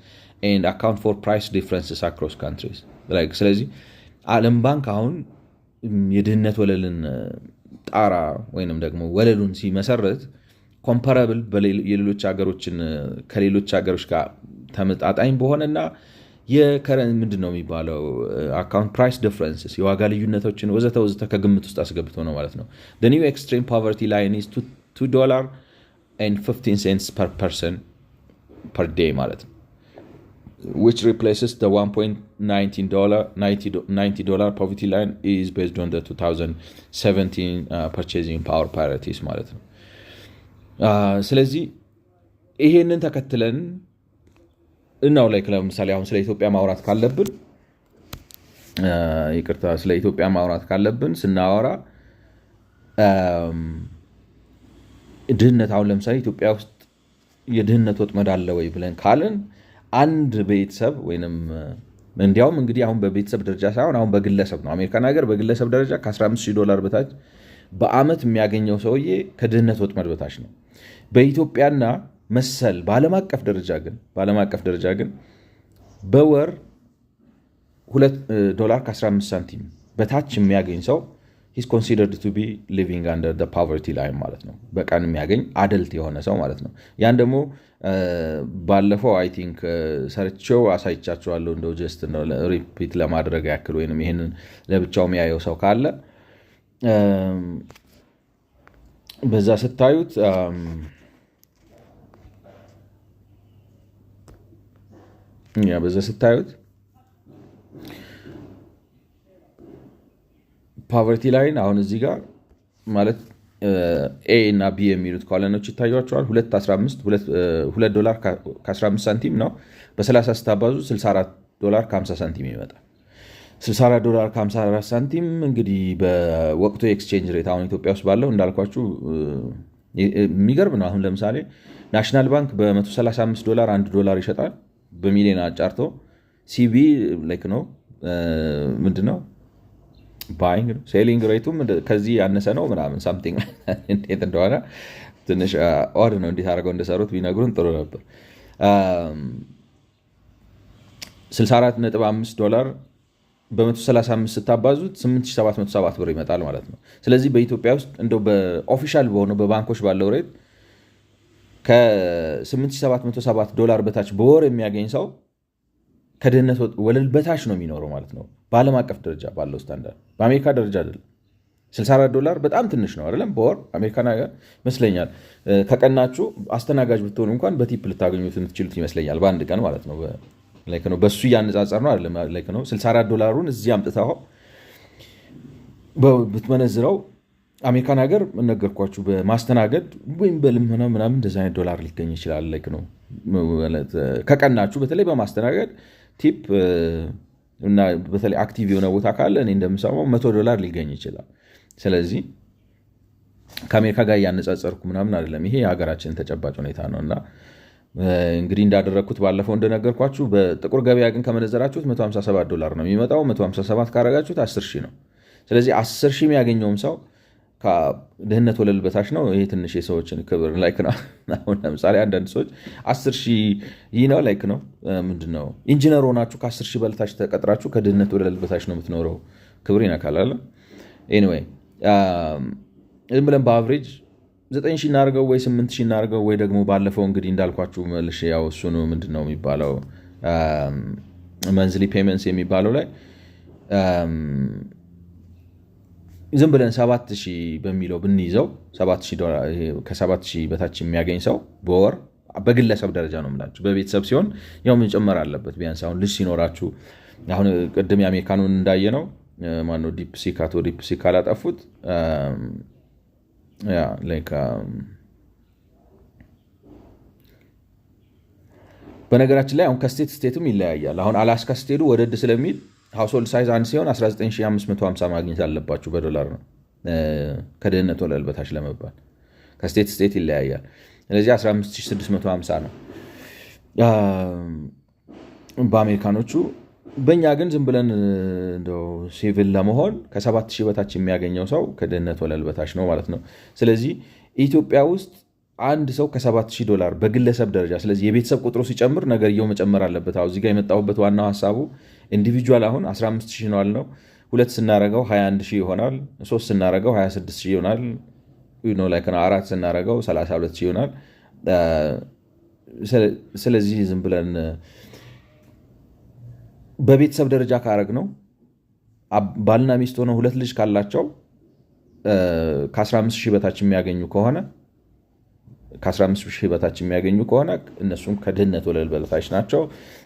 and account for price differences across countries. ስለዚህ ዓለም ባንክ አሁን የድህነት ወለልን ጣራ ወይንም ደግሞ ወለሉን ሲመሰረት ኮምፓራብል የሌሎች ሀገሮችን ከሌሎች ሀገሮች ጋር ተመጣጣኝ በሆነና ምንድን ነው የሚባለው አካውንት ፕራይስ ዲፍረንስስ የዋጋ ልዩነቶችን ወዘተ ከግምት ውስጥ አስገብቶ ነው ማለት ነው። the new extreme poverty line is $2.15 per person per day ማለት ነው። which replaces the $1.90 poverty line is based on the 2017 purchasing power parities ማለት ነው። ስለዚህ ይሄንን ተከትለን እናው ላይ ለምሳሌ አሁን ስለ ኢትዮጵያ ማውራት ካለብን ስለ ኢትዮጵያ ማውራት ካለብን ስናወራ ድህነት አሁን ለምሳሌ ኢትዮጵያ ውስጥ የድህነት ወጥመድ አለ ወይ ብለን ካልን አንድ ቤተሰብ ወይንም እንዲያውም እንግዲህ አሁን በቤተሰብ ደረጃ ሳይሆን አሁን በግለሰብ ነው። አሜሪካን ሀገር በግለሰብ ደረጃ $15,000 በታች በአመት የሚያገኘው ሰውዬ ከድህነት ወጥመድ በታች ነው። በኢትዮጵያና መሰል በዓለም አቀፍ ደረጃ ግን በወር $2.15 በታች የሚያገኝ ሰው he's considered to be living under the poverty line ማለት ነው። በቀን የሚያገኝ አደልት የሆነ ሰው ማለት ነው። ያን ደግሞ ባለፈው አይ ቲንክ ሰርቼው አሳይቻችኋለሁ። እንደው ጀስት ሪፒት ለማድረግ ያክል ወይንም ይሄንን ለብቻው የሚያየው ሰው ካለ በዛ ስታዩት ፖቨርቲ ላይን አሁን እዚህ ጋር ማለት ኤ እና ቢ የሚሉት ኮለኖች ይታያቸዋል። $2.15 ነው። በ30 ስታባዙ $64.50 ይመጣል። $64.54 እንግዲህ በወቅቱ ኤክስቼንጅ ሬት አሁን ኢትዮጵያ ውስጥ ባለው እንዳልኳችሁ የሚገርም ነው። አሁን ለምሳሌ ናሽናል ባንክ በ$135 $1 ይሸጣል በሚሊዮን አጫርቶ። ሲቢ ላይክ ነው ምንድነው ባይንግ ሴሊንግ ሬቱም ከዚህ ያነሰ ነው ምናምን ሳምቲንግ እንዴት እንደሆነ ትንሽ ኦድ ነው። እንዴት አድርገው እንደሰሩት ቢነግሩን ጥሩ ነበር። $64.5 በ135 ስታባዙት $8,707 ይመጣል ማለት ነው። ስለዚህ በኢትዮጵያ ውስጥ እንደው በኦፊሻል በሆነው በባንኮች ባለው ሬት ከ$8,707 በታች በወር የሚያገኝ ሰው ከድህነት ወለል በታች ነው የሚኖረው ማለት ነው። በዓለም አቀፍ ደረጃ ባለው ስታንዳርድ፣ በአሜሪካ ደረጃ አይደለም። $64 በጣም ትንሽ ነው አይደለም? በወር አሜሪካን ሀገር ይመስለኛል ከቀናችሁ አስተናጋጅ ብትሆኑ እንኳን በቲፕ ልታገኙት የምትችሉት ይመስለኛል በአንድ ቀን ማለት ነው። በሱ እያነጻጸር ነው አይደለም? ነው $64 እዚህ አምጥተው ብትመነዝረው አሜሪካን ሀገር ነገርኳችሁ በማስተናገድ ወይም በልመና ምናምን እንደዚህ አይነት ዶላር ሊገኝ ይችላል። ነው ከቀናችሁ በተለይ በማስተናገድ ቲፕ እና በተለይ አክቲቭ የሆነ ቦታ ካለ እኔ እንደምሰማው $100 ሊገኝ ይችላል። ስለዚህ ከአሜሪካ ጋር እያነጻጸርኩ ምናምን አይደለም። ይሄ የሀገራችን ተጨባጭ ሁኔታ ነው እና እንግዲህ እንዳደረግኩት ባለፈው እንደነገርኳችሁ በጥቁር ገበያ ግን ከመነዘራችሁት $157 ነው የሚመጣው። 157 ካረጋችሁት 10,000 ነው። ስለዚህ 10,000 የሚያገኘውም ሰው ከድህነት ወለል በታች ነው። ይሄ ትንሽ የሰዎችን ክብር ላይክ ነው። አሁን ለምሳሌ አንዳንድ ሰዎች 10,000 ይህ ነው ላይክ ነው ምንድነው ኢንጂነር ሆናችሁ ከ10,000 በታች ተቀጥራችሁ ከድህነት ወለል በታች ነው የምትኖረው። ክብር ይነካል አለ። ኤኒዌይ ዝም ብለን በአቨሬጅ 9,000 እናድርገው ወይ 8,000 እናድርገው ወይ ደግሞ ባለፈው እንግዲህ እንዳልኳችሁ መልሼ ያው እሱኑ ምንድነው የሚባለው መንዝሊ ፔመንትስ የሚባለው ላይ ዝም ብለን 7,000 በሚለው ብንይዘው $7,000 በታች የሚያገኝ ሰው በወር በግለሰብ ደረጃ ነው የምላችሁ። በቤተሰብ ሲሆን ያው መጨመር አለበት ቢያንስ። አሁን ልጅ ሲኖራችሁ አሁን ቅድም የአሜሪካኑን እንዳየነው ማነው ዲፕሲክ አቶ ዲፕሲክ ካላጠፉት በነገራችን ላይ አሁን ከስቴት ስቴትም ይለያያል። አሁን አላስካ ስትሄዱ ወደድ ስለሚል ሃውስሆልድ ሳይዝ አንድ ሲሆን 19,550 ማግኘት አለባችሁ በዶላር ነው ከድህነት ወለል በታች ለመባል። ከስቴት ስቴት ይለያያል። ስለዚህ 15,650 ነው በአሜሪካኖቹ። በእኛ ግን ዝም ብለን እንደው ሲቪል ለመሆን ከ7,000 በታች የሚያገኘው ሰው ከድህነት ወለል በታች ነው ማለት ነው። ስለዚህ ኢትዮጵያ ውስጥ አንድ ሰው $7,000 በግለሰብ ደረጃ፣ ስለዚህ የቤተሰብ ቁጥሩ ሲጨምር ነገርየው መጨመር አለበት። እዚህ ጋር የመጣሁበት ዋናው ሀሳቡ ኢንዲቪጁዋል አሁን 15,000 ነው አልነው። 2 ስናረገው 21,000 ይሆናል። 3 ስናረገው 26,000 ይሆናል። 4 ስናረገው 32,000 ይሆናል። ስለዚህ ዝም ብለን በቤተሰብ ደረጃ ካረግ ነው ባልና ሚስት ሆነው 2 ልጅ ካላቸው ከ15,000 በታች የሚያገኙ ከሆነ ከ15 ሺህ በታች የሚያገኙ ከሆነ እነሱም ከድህነት ወለል በታች ናቸው።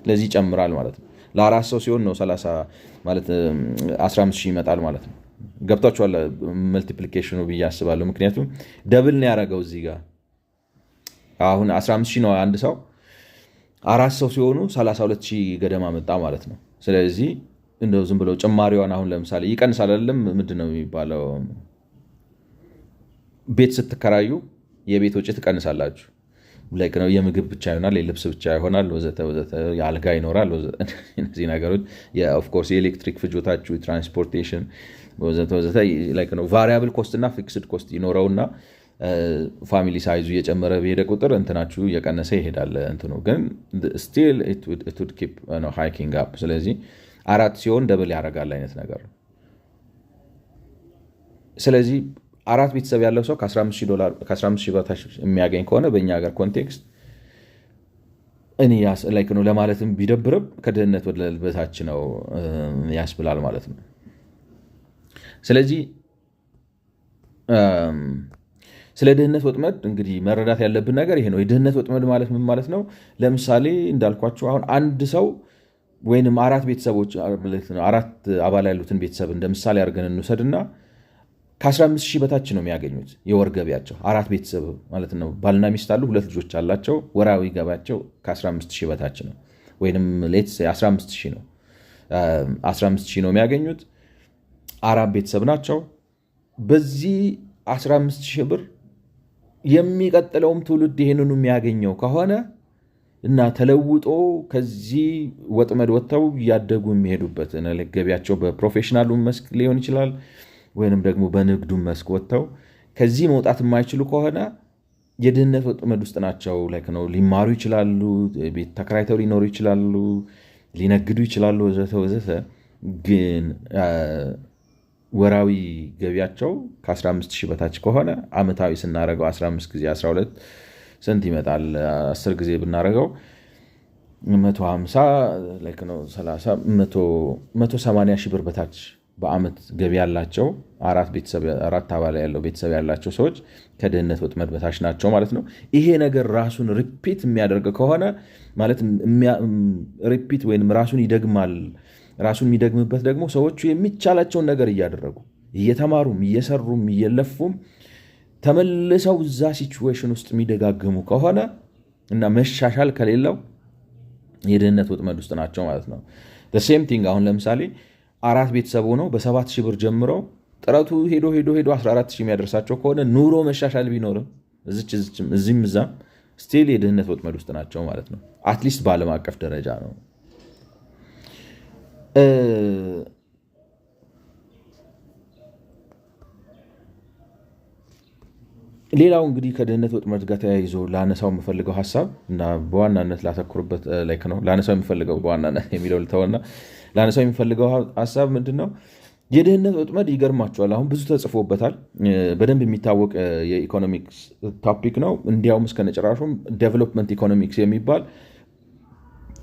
ለዚህ ይጨምራል ማለት ነው። ለአራት ሰው ሲሆን ነው 30 ማለት 15 ሺህ ይመጣል ማለት ነው። ገብቷችኋል መልቲፕሊኬሽኑ ብዬ አስባለሁ። ምክንያቱም ደብል ነው ያደረገው እዚህ ጋር አሁን 15 ሺህ ነው አንድ ሰው፣ አራት ሰው ሲሆኑ 32 ሺህ ገደማ መጣ ማለት ነው። ስለዚህ እንደው ዝም ብለው ጭማሪዋን አሁን ለምሳሌ ይቀንሳል አይደለም ምንድን ነው የሚባለው፣ ቤት ስትከራዩ የቤት ወጪ ትቀንሳላችሁ። ላይክ ነው የምግብ ብቻ ይሆናል፣ የልብስ ብቻ ይሆናል፣ ወዘተ ወዘተ፣ የአልጋ ይኖራል። እነዚህ ነገሮች ኦፍኮርስ የኤሌክትሪክ ፍጆታችሁ፣ የትራንስፖርቴሽን ወዘተ ወዘተ ላይክ ነው ቫሪያብል ኮስት እና ፊክስድ ኮስት ይኖረውና ፋሚሊ ሳይዙ እየጨመረ በሄደ ቁጥር እንትናችሁ እየቀነሰ ይሄዳል። እንትኑ ግን ስቲል ኢት ውድ ኪፕ ሃይኪንግ አፕ። ስለዚህ አራት ሲሆን ደብል ያደርጋል አይነት ነገር ነው። ስለዚህ አራት ቤተሰብ ያለው ሰው ከ15 ሺህ በታች የሚያገኝ ከሆነ በእኛ ሀገር ኮንቴክስት እኔ ላይክ ነው ለማለትም ቢደብርም ከድህነት ወለል በታች ነው ያስብላል ማለት ነው። ስለዚህ ስለ ድህነት ወጥመድ እንግዲህ መረዳት ያለብን ነገር ይሄ ነው። የድህነት ወጥመድ ማለት ምን ማለት ነው? ለምሳሌ እንዳልኳችሁ አሁን አንድ ሰው ወይንም አራት ቤተሰቦች አራት አባል ያሉትን ቤተሰብ እንደ ምሳሌ አድርገን እንውሰድና ከ15 ሺህ በታች ነው የሚያገኙት የወር ገቢያቸው። አራት ቤተሰብ ማለት ነው። ባልና ሚስት አሉ፣ ሁለት ልጆች አላቸው። ወራዊ ገቢያቸው ከ15 ሺህ በታች ነው፣ ወይንም ሌትስ 15 ሺህ ነው። 15 ሺህ ነው የሚያገኙት። አራት ቤተሰብ ናቸው። በዚህ 15 ሺህ ብር የሚቀጥለውም ትውልድ ይህንኑ የሚያገኘው ከሆነ እና ተለውጦ ከዚህ ወጥመድ ወጥተው እያደጉ የሚሄዱበት ገቢያቸው በፕሮፌሽናሉ መስክ ሊሆን ይችላል ወይንም ደግሞ በንግዱ መስክ ወጥተው ከዚህ መውጣት የማይችሉ ከሆነ የድህነት ወጥመድ ውስጥ ናቸው። ላይክ ነው ሊማሩ ይችላሉ፣ ቤት ተከራይተው ሊኖሩ ይችላሉ፣ ሊነግዱ ይችላሉ ወዘተ ወዘተ። ግን ወራዊ ገቢያቸው ከ15 ሺህ በታች ከሆነ አመታዊ ስናደረገው 15 ጊዜ 12 ስንት ይመጣል? 10 ጊዜ ብናደረገው 150 ላይክ ነው 30 180 ሺህ ብር በታች በአመት ገቢ ያላቸው አራት አባል ያለው ቤተሰብ ያላቸው ሰዎች ከድህነት ወጥመድ በታች ናቸው ማለት ነው። ይሄ ነገር ራሱን ሪፒት የሚያደርግ ከሆነ ማለት ሪፒት ወይም ራሱን ይደግማል። ራሱን የሚደግምበት ደግሞ ሰዎቹ የሚቻላቸውን ነገር እያደረጉ እየተማሩም እየሰሩም እየለፉም ተመልሰው እዛ ሲቹዌሽን ውስጥ የሚደጋግሙ ከሆነ እና መሻሻል ከሌለው የድህነት ወጥመድ ውስጥ ናቸው ማለት ነው። ሴም ቲንግ አሁን ለምሳሌ አራት ቤተሰብ ሆነው በ7 ሺህ ብር ጀምረው ጥረቱ ሄዶ 14 ሺህ የሚያደርሳቸው ከሆነ ኑሮ መሻሻል ቢኖርም እዚህም እዛም ስቲል የድህነት ወጥመድ ውስጥ ናቸው ማለት ነው። አትሊስት በዓለም አቀፍ ደረጃ ነው። ሌላው እንግዲህ ከድህነት ወጥመድ ጋር ተያይዞ ላነሳው የምፈልገው ሀሳብ እና በዋናነት ላተኩርበት ላይክ ነው ላነሳው የምፈልገው በዋናነት የሚለው ልተውና ላነሳው የሚፈልገው ሀሳብ ምንድን ነው? የድህነት ወጥመድ ይገርማቸዋል። አሁን ብዙ ተጽፎበታል። በደንብ የሚታወቅ የኢኮኖሚክስ ቶፒክ ነው። እንዲያውም እስከነጭራሹም ዴቨሎፕመንት ኢኮኖሚክስ የሚባል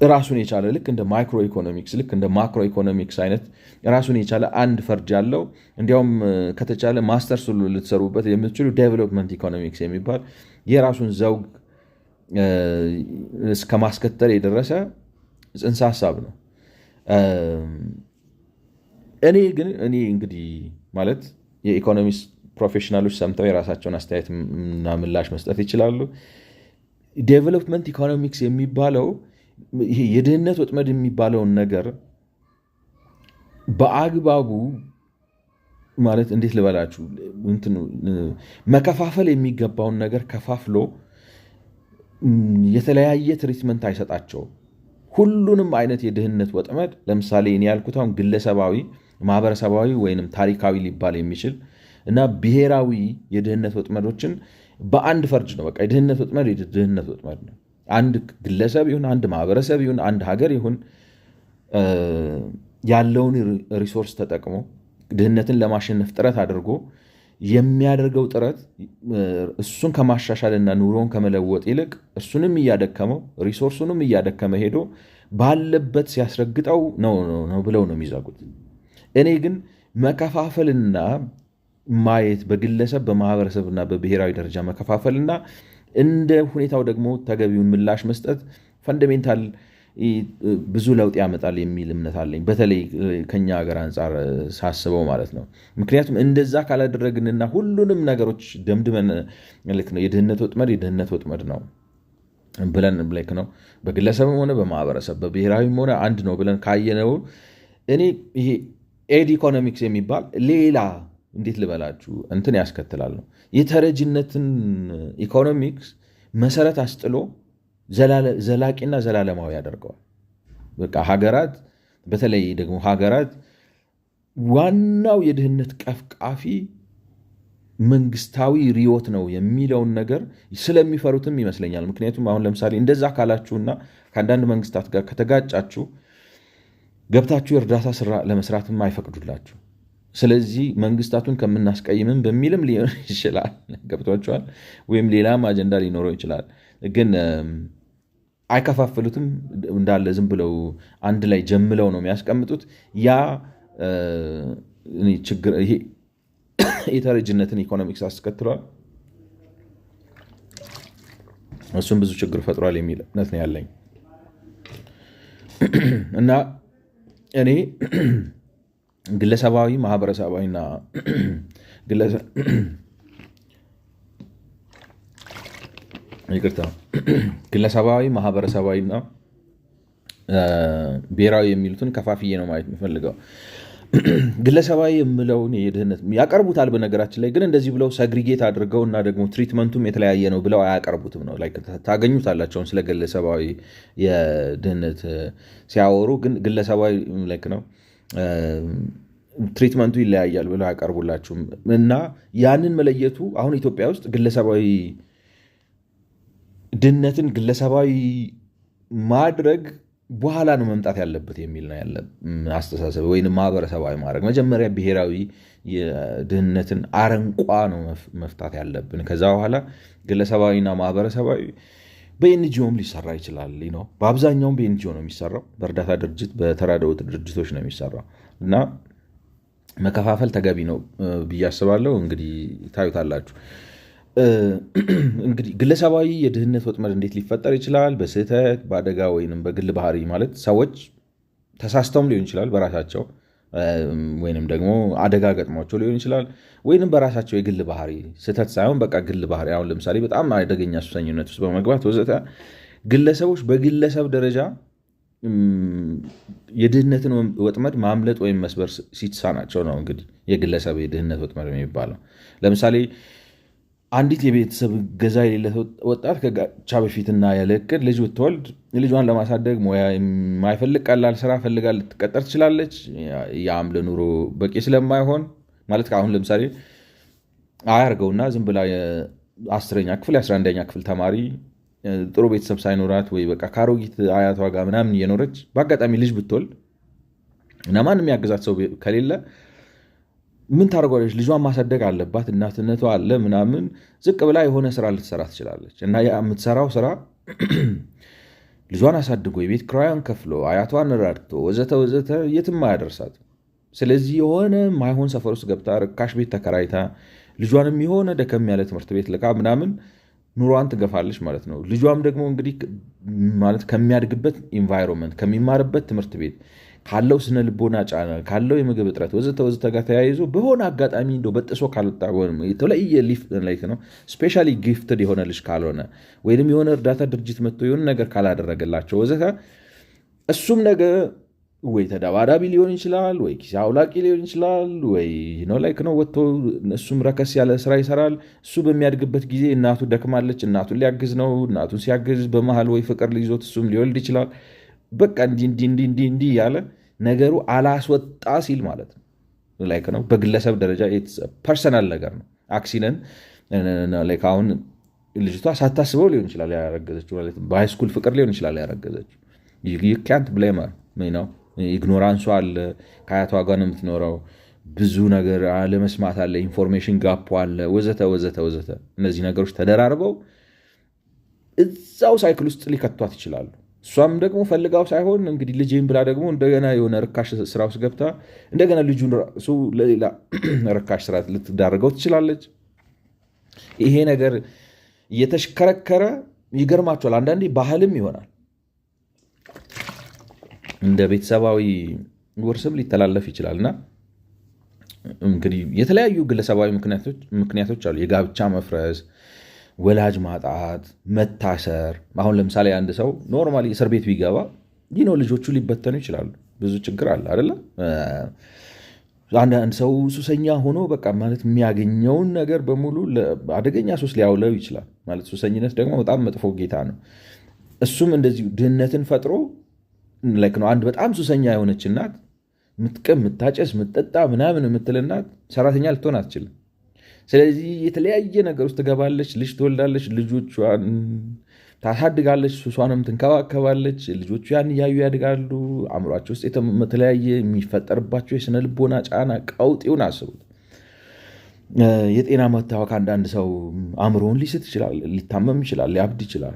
ራሱን የቻለ ልክ እንደ ማይክሮ ኢኮኖሚክስ ልክ እንደ ማክሮ ኢኮኖሚክስ አይነት ራሱን የቻለ አንድ ፈርጅ ያለው እንዲያውም ከተቻለ ማስተርስ ሁሉ ልትሰሩበት የምትችሉ ዴቨሎፕመንት ኢኮኖሚክስ የሚባል የራሱን ዘውግ እስከ ማስከተል የደረሰ ጽንሰ ሀሳብ ነው። እኔ እንግዲህ ማለት የኢኮኖሚክስ ፕሮፌሽናሎች ሰምተው የራሳቸውን አስተያየት እና ምላሽ መስጠት ይችላሉ። ዴቨሎፕመንት ኢኮኖሚክስ የሚባለው ይሄ የድህነት ወጥመድ የሚባለውን ነገር በአግባቡ ማለት እንዴት ልበላችሁ መከፋፈል የሚገባውን ነገር ከፋፍሎ የተለያየ ትሪትመንት አይሰጣቸውም። ሁሉንም አይነት የድህነት ወጥመድ ለምሳሌ እኔ ያልኩት አሁን ግለሰባዊ፣ ማህበረሰባዊ ወይንም ታሪካዊ ሊባል የሚችል እና ብሔራዊ የድህነት ወጥመዶችን በአንድ ፈርጅ ነው። በቃ የድህነት ወጥመድ የድህነት ወጥመድ ነው። አንድ ግለሰብ ይሁን አንድ ማህበረሰብ ይሁን አንድ ሀገር ይሁን ያለውን ሪሶርስ ተጠቅሞ ድህነትን ለማሸነፍ ጥረት አድርጎ የሚያደርገው ጥረት እሱን ከማሻሻልና ኑሮውን ከመለወጥ ይልቅ እሱንም እያደከመው ሪሶርሱንም እያደከመ ሄዶ ባለበት ሲያስረግጠው ነው ብለው ነው የሚዘጉት። እኔ ግን መከፋፈልና ማየት በግለሰብ በማህበረሰብና በብሔራዊ ደረጃ መከፋፈልና እንደ ሁኔታው ደግሞ ተገቢውን ምላሽ መስጠት ፈንዳሜንታል ብዙ ለውጥ ያመጣል የሚል እምነት አለኝ። በተለይ ከኛ ሀገር አንጻር ሳስበው ማለት ነው። ምክንያቱም እንደዛ ካላደረግንና ሁሉንም ነገሮች ደምድመን ልክ ነው የድህነት ወጥመድ ነው ብለን ልክ ነው በግለሰብም ሆነ በማህበረሰብ በብሔራዊም ሆነ አንድ ነው ብለን ካየነው እኔ ይሄ ኤድ ኢኮኖሚክስ የሚባል ሌላ እንዴት ልበላችሁ እንትን ያስከትላል ነው የተረጅነትን ኢኮኖሚክስ መሰረት አስጥሎ ዘላቂና ዘላለማዊ ያደርገዋል። በቃ ሀገራት በተለይ ደግሞ ሀገራት ዋናው የድህነት ቀፍቃፊ መንግስታዊ ሪዮት ነው የሚለውን ነገር ስለሚፈሩትም ይመስለኛል። ምክንያቱም አሁን ለምሳሌ እንደዛ ካላችሁና ከአንዳንድ መንግስታት ጋር ከተጋጫችሁ ገብታችሁ የእርዳታ ስራ ለመስራትም አይፈቅዱላችሁ። ስለዚህ መንግስታቱን ከምናስቀይምም በሚልም ሊሆን ይችላል። ገብቷችኋል? ወይም ሌላም አጀንዳ ሊኖረው ይችላል። ግን አይከፋፍሉትም። እንዳለ ዝም ብለው አንድ ላይ ጀምለው ነው የሚያስቀምጡት። ያ ችግር ይሄ የተረጅነትን ኢኮኖሚክስ አስከትሏል። እሱም ብዙ ችግር ፈጥሯል የሚል እምነት ነው ያለኝ እና እኔ ግለሰባዊ ማህበረሰባዊና ግለሰባዊ ማህበረሰባዊና ብሔራዊ የሚሉትን ከፋፍዬ ነው ማየት የሚፈልገው። ግለሰባዊ የምለውን የድህነት ያቀርቡታል። በነገራችን ላይ ግን እንደዚህ ብለው ሰግሪጌት አድርገው እና ደግሞ ትሪትመንቱም የተለያየ ነው ብለው አያቀርቡትም ነው ታገኙታላቸውን ስለ ግለሰባዊ የድህነት ሲያወሩ ግን ግለሰባዊ ልክ ነው ትሪትመንቱ ይለያያል ብለው አያቀርቡላችሁም። እና ያንን መለየቱ አሁን ኢትዮጵያ ውስጥ ግለሰባዊ ድህነትን ግለሰባዊ ማድረግ በኋላ ነው መምጣት ያለበት የሚል ነው ያለ አስተሳሰብ ወይም ማህበረሰባዊ ማድረግ መጀመሪያ ብሔራዊ የድህነትን አረንቋ ነው መፍታት ያለብን። ከዛ በኋላ ግለሰባዊና ማህበረሰባዊ በኤንጂኦም ሊሰራ ይችላል ነው። በአብዛኛውም በኤንጂኦ ነው የሚሰራው፣ በእርዳታ ድርጅት በተራድኦ ድርጅቶች ነው የሚሰራው እና መከፋፈል ተገቢ ነው ብዬ አስባለሁ። እንግዲህ ታዩታላችሁ። እንግዲህ ግለሰባዊ የድህነት ወጥመድ እንዴት ሊፈጠር ይችላል? በስህተት በአደጋ ወይንም በግል ባህሪ ማለት ሰዎች ተሳስተውም ሊሆን ይችላል በራሳቸው ወይንም ደግሞ አደጋ ገጥሟቸው ሊሆን ይችላል ወይንም በራሳቸው የግል ባህሪ ስህተት ሳይሆን በቃ ግል ባህሪ አሁን ለምሳሌ በጣም አደገኛ ሱሰኝነት ውስጥ በመግባት ወዘተ ግለሰቦች በግለሰብ ደረጃ የድህነትን ወጥመድ ማምለጥ ወይም መስበር ሲሳናቸው ነው እንግዲህ የግለሰብ የድህነት ወጥመድ የሚባለው። ለምሳሌ አንዲት የቤተሰብ ገዛ የሌለ ወጣት ከጋብቻ በፊትና ያለ እቅድ ልጅ ብትወልድ ልጇን ለማሳደግ ሙያ የማይፈልግ ቀላል ስራ ፈልጋ ልትቀጠር ትችላለች። ያም ለኑሮ በቂ ስለማይሆን ማለት አሁን ለምሳሌ አያርገውና ዝም ብላ የ10ኛ ክፍል የ11ኛ ክፍል ተማሪ ጥሩ ቤተሰብ ሳይኖራት ወይ በቃ ካሮጊት አያቷ ጋር ምናምን እየኖረች በአጋጣሚ ልጅ ብትወልድ እና ማንም ያገዛት ሰው ከሌለ ምን ታደርጓለች? ልጇን ማሳደግ አለባት። እናትነቷ አለ ምናምን ዝቅ ብላ የሆነ ስራ ልትሰራ ትችላለች። እና የምትሰራው ስራ ልጇን አሳድጎ የቤት ኪራዩን ከፍሎ አያቷን ረድቶ ወዘተ ወዘተ የትም አያደርሳት። ስለዚህ የሆነ ማይሆን ሰፈር ውስጥ ገብታ ርካሽ ቤት ተከራይታ ልጇንም የሆነ ደከም ያለ ትምህርት ቤት ልካ ምናምን ኑሯን ትገፋለች ማለት ነው። ልጇም ደግሞ እንግዲህ ማለት ከሚያድግበት ኢንቫይሮንመንት ከሚማርበት ትምህርት ቤት ካለው ስነ ልቦና ጫና ካለው የምግብ እጥረት ወዘተ ወዘተ ጋር ተያይዞ በሆነ አጋጣሚ እንደው በጥሶ ካልወጣ የተለየ ሊፍት ነው ስፔሻሊ ጊፍትድ የሆነ ልጅ ካልሆነ ወይንም የሆነ እርዳታ ድርጅት መጥቶ የሆነ ነገር ካላደረገላቸው ወዘተ እሱም ነገ ወይ ተደባዳቢ ሊሆን ይችላል፣ ወይ ኪስ አውላቂ ሊሆን ይችላል፣ ወይ ወጥቶ እሱም ረከስ ያለ ስራ ይሰራል። እሱ በሚያድግበት ጊዜ እናቱ ደክማለች፣ እናቱን ሊያግዝ ነው። እናቱን ሲያግዝ በመሃል ወይ ፍቅር ሊይዞት እሱም ሊወልድ ይችላል። በቃ እንዲህ ያለ ነገሩ አላስወጣ ሲል ማለት ነው። በግለሰብ ደረጃ ፐርሰናል ነገር ነው። አክሲደንት አሁን ልጅቷ ሳታስበው ሊሆን ይችላል ያረገዘችው፣ በሃይስኩል ፍቅር ሊሆን ይችላል ያረገዘችው። ካንት ብሌመር ነው። ኢግኖራንሱ አለ፣ ከአያቷ ጋር ነው የምትኖረው፣ ብዙ ነገር አለመስማት አለ፣ ኢንፎርሜሽን ጋፕ አለ፣ ወዘተ ወዘተ ወዘተ። እነዚህ ነገሮች ተደራርበው እዛው ሳይክል ውስጥ ሊከቷት ይችላሉ። እሷም ደግሞ ፈልጋው ሳይሆን እንግዲህ ልጅም ብላ ደግሞ እንደገና የሆነ ርካሽ ስራ ውስጥ ገብታ እንደገና ልጁን ራሱ ለሌላ ርካሽ ስራ ልትዳርገው ትችላለች። ይሄ ነገር እየተሽከረከረ ይገርማቸዋል። አንዳንዴ ባህልም ይሆናል፣ እንደ ቤተሰባዊ ውርስም ሊተላለፍ ይችላል። እና እንግዲህ የተለያዩ ግለሰባዊ ምክንያቶች አሉ። የጋብቻ መፍረስ፣ ወላጅ ማጣት፣ መታሰር። አሁን ለምሳሌ አንድ ሰው ኖርማሊ እስር ቤት ቢገባ ልጆቹ ሊበተኑ ይችላሉ። ብዙ ችግር አለ አይደለ? አንድ ሰው ሱሰኛ ሆኖ በቃ ማለት የሚያገኘውን ነገር በሙሉ አደገኛ ሱስ ሊያውለው ይችላል። ማለት ሱሰኝነት ደግሞ በጣም መጥፎ ጌታ ነው። እሱም እንደዚሁ ድህነትን ፈጥሮ ነው። አንድ በጣም ሱሰኛ የሆነች እናት ምትቅም፣ ምታጨስ፣ ምትጠጣ ምናምን የምትል እናት ሰራተኛ ልትሆን አትችልም። ስለዚህ የተለያየ ነገር ውስጥ ትገባለች። ልጅ ትወልዳለች፣ ልጆቿን ታሳድጋለች፣ ሱሷንም ትንከባከባለች። ልጆቹ ያን እያዩ ያድጋሉ። አእምሯቸው ውስጥ የተለያየ የሚፈጠርባቸው የስነ ልቦና ጫና ቀውጤውን አስቡት። የጤና መታወክ፣ አንዳንድ ሰው አእምሮውን ሊስት ይችላል፣ ሊታመም ይችላል፣ ሊያብድ ይችላል።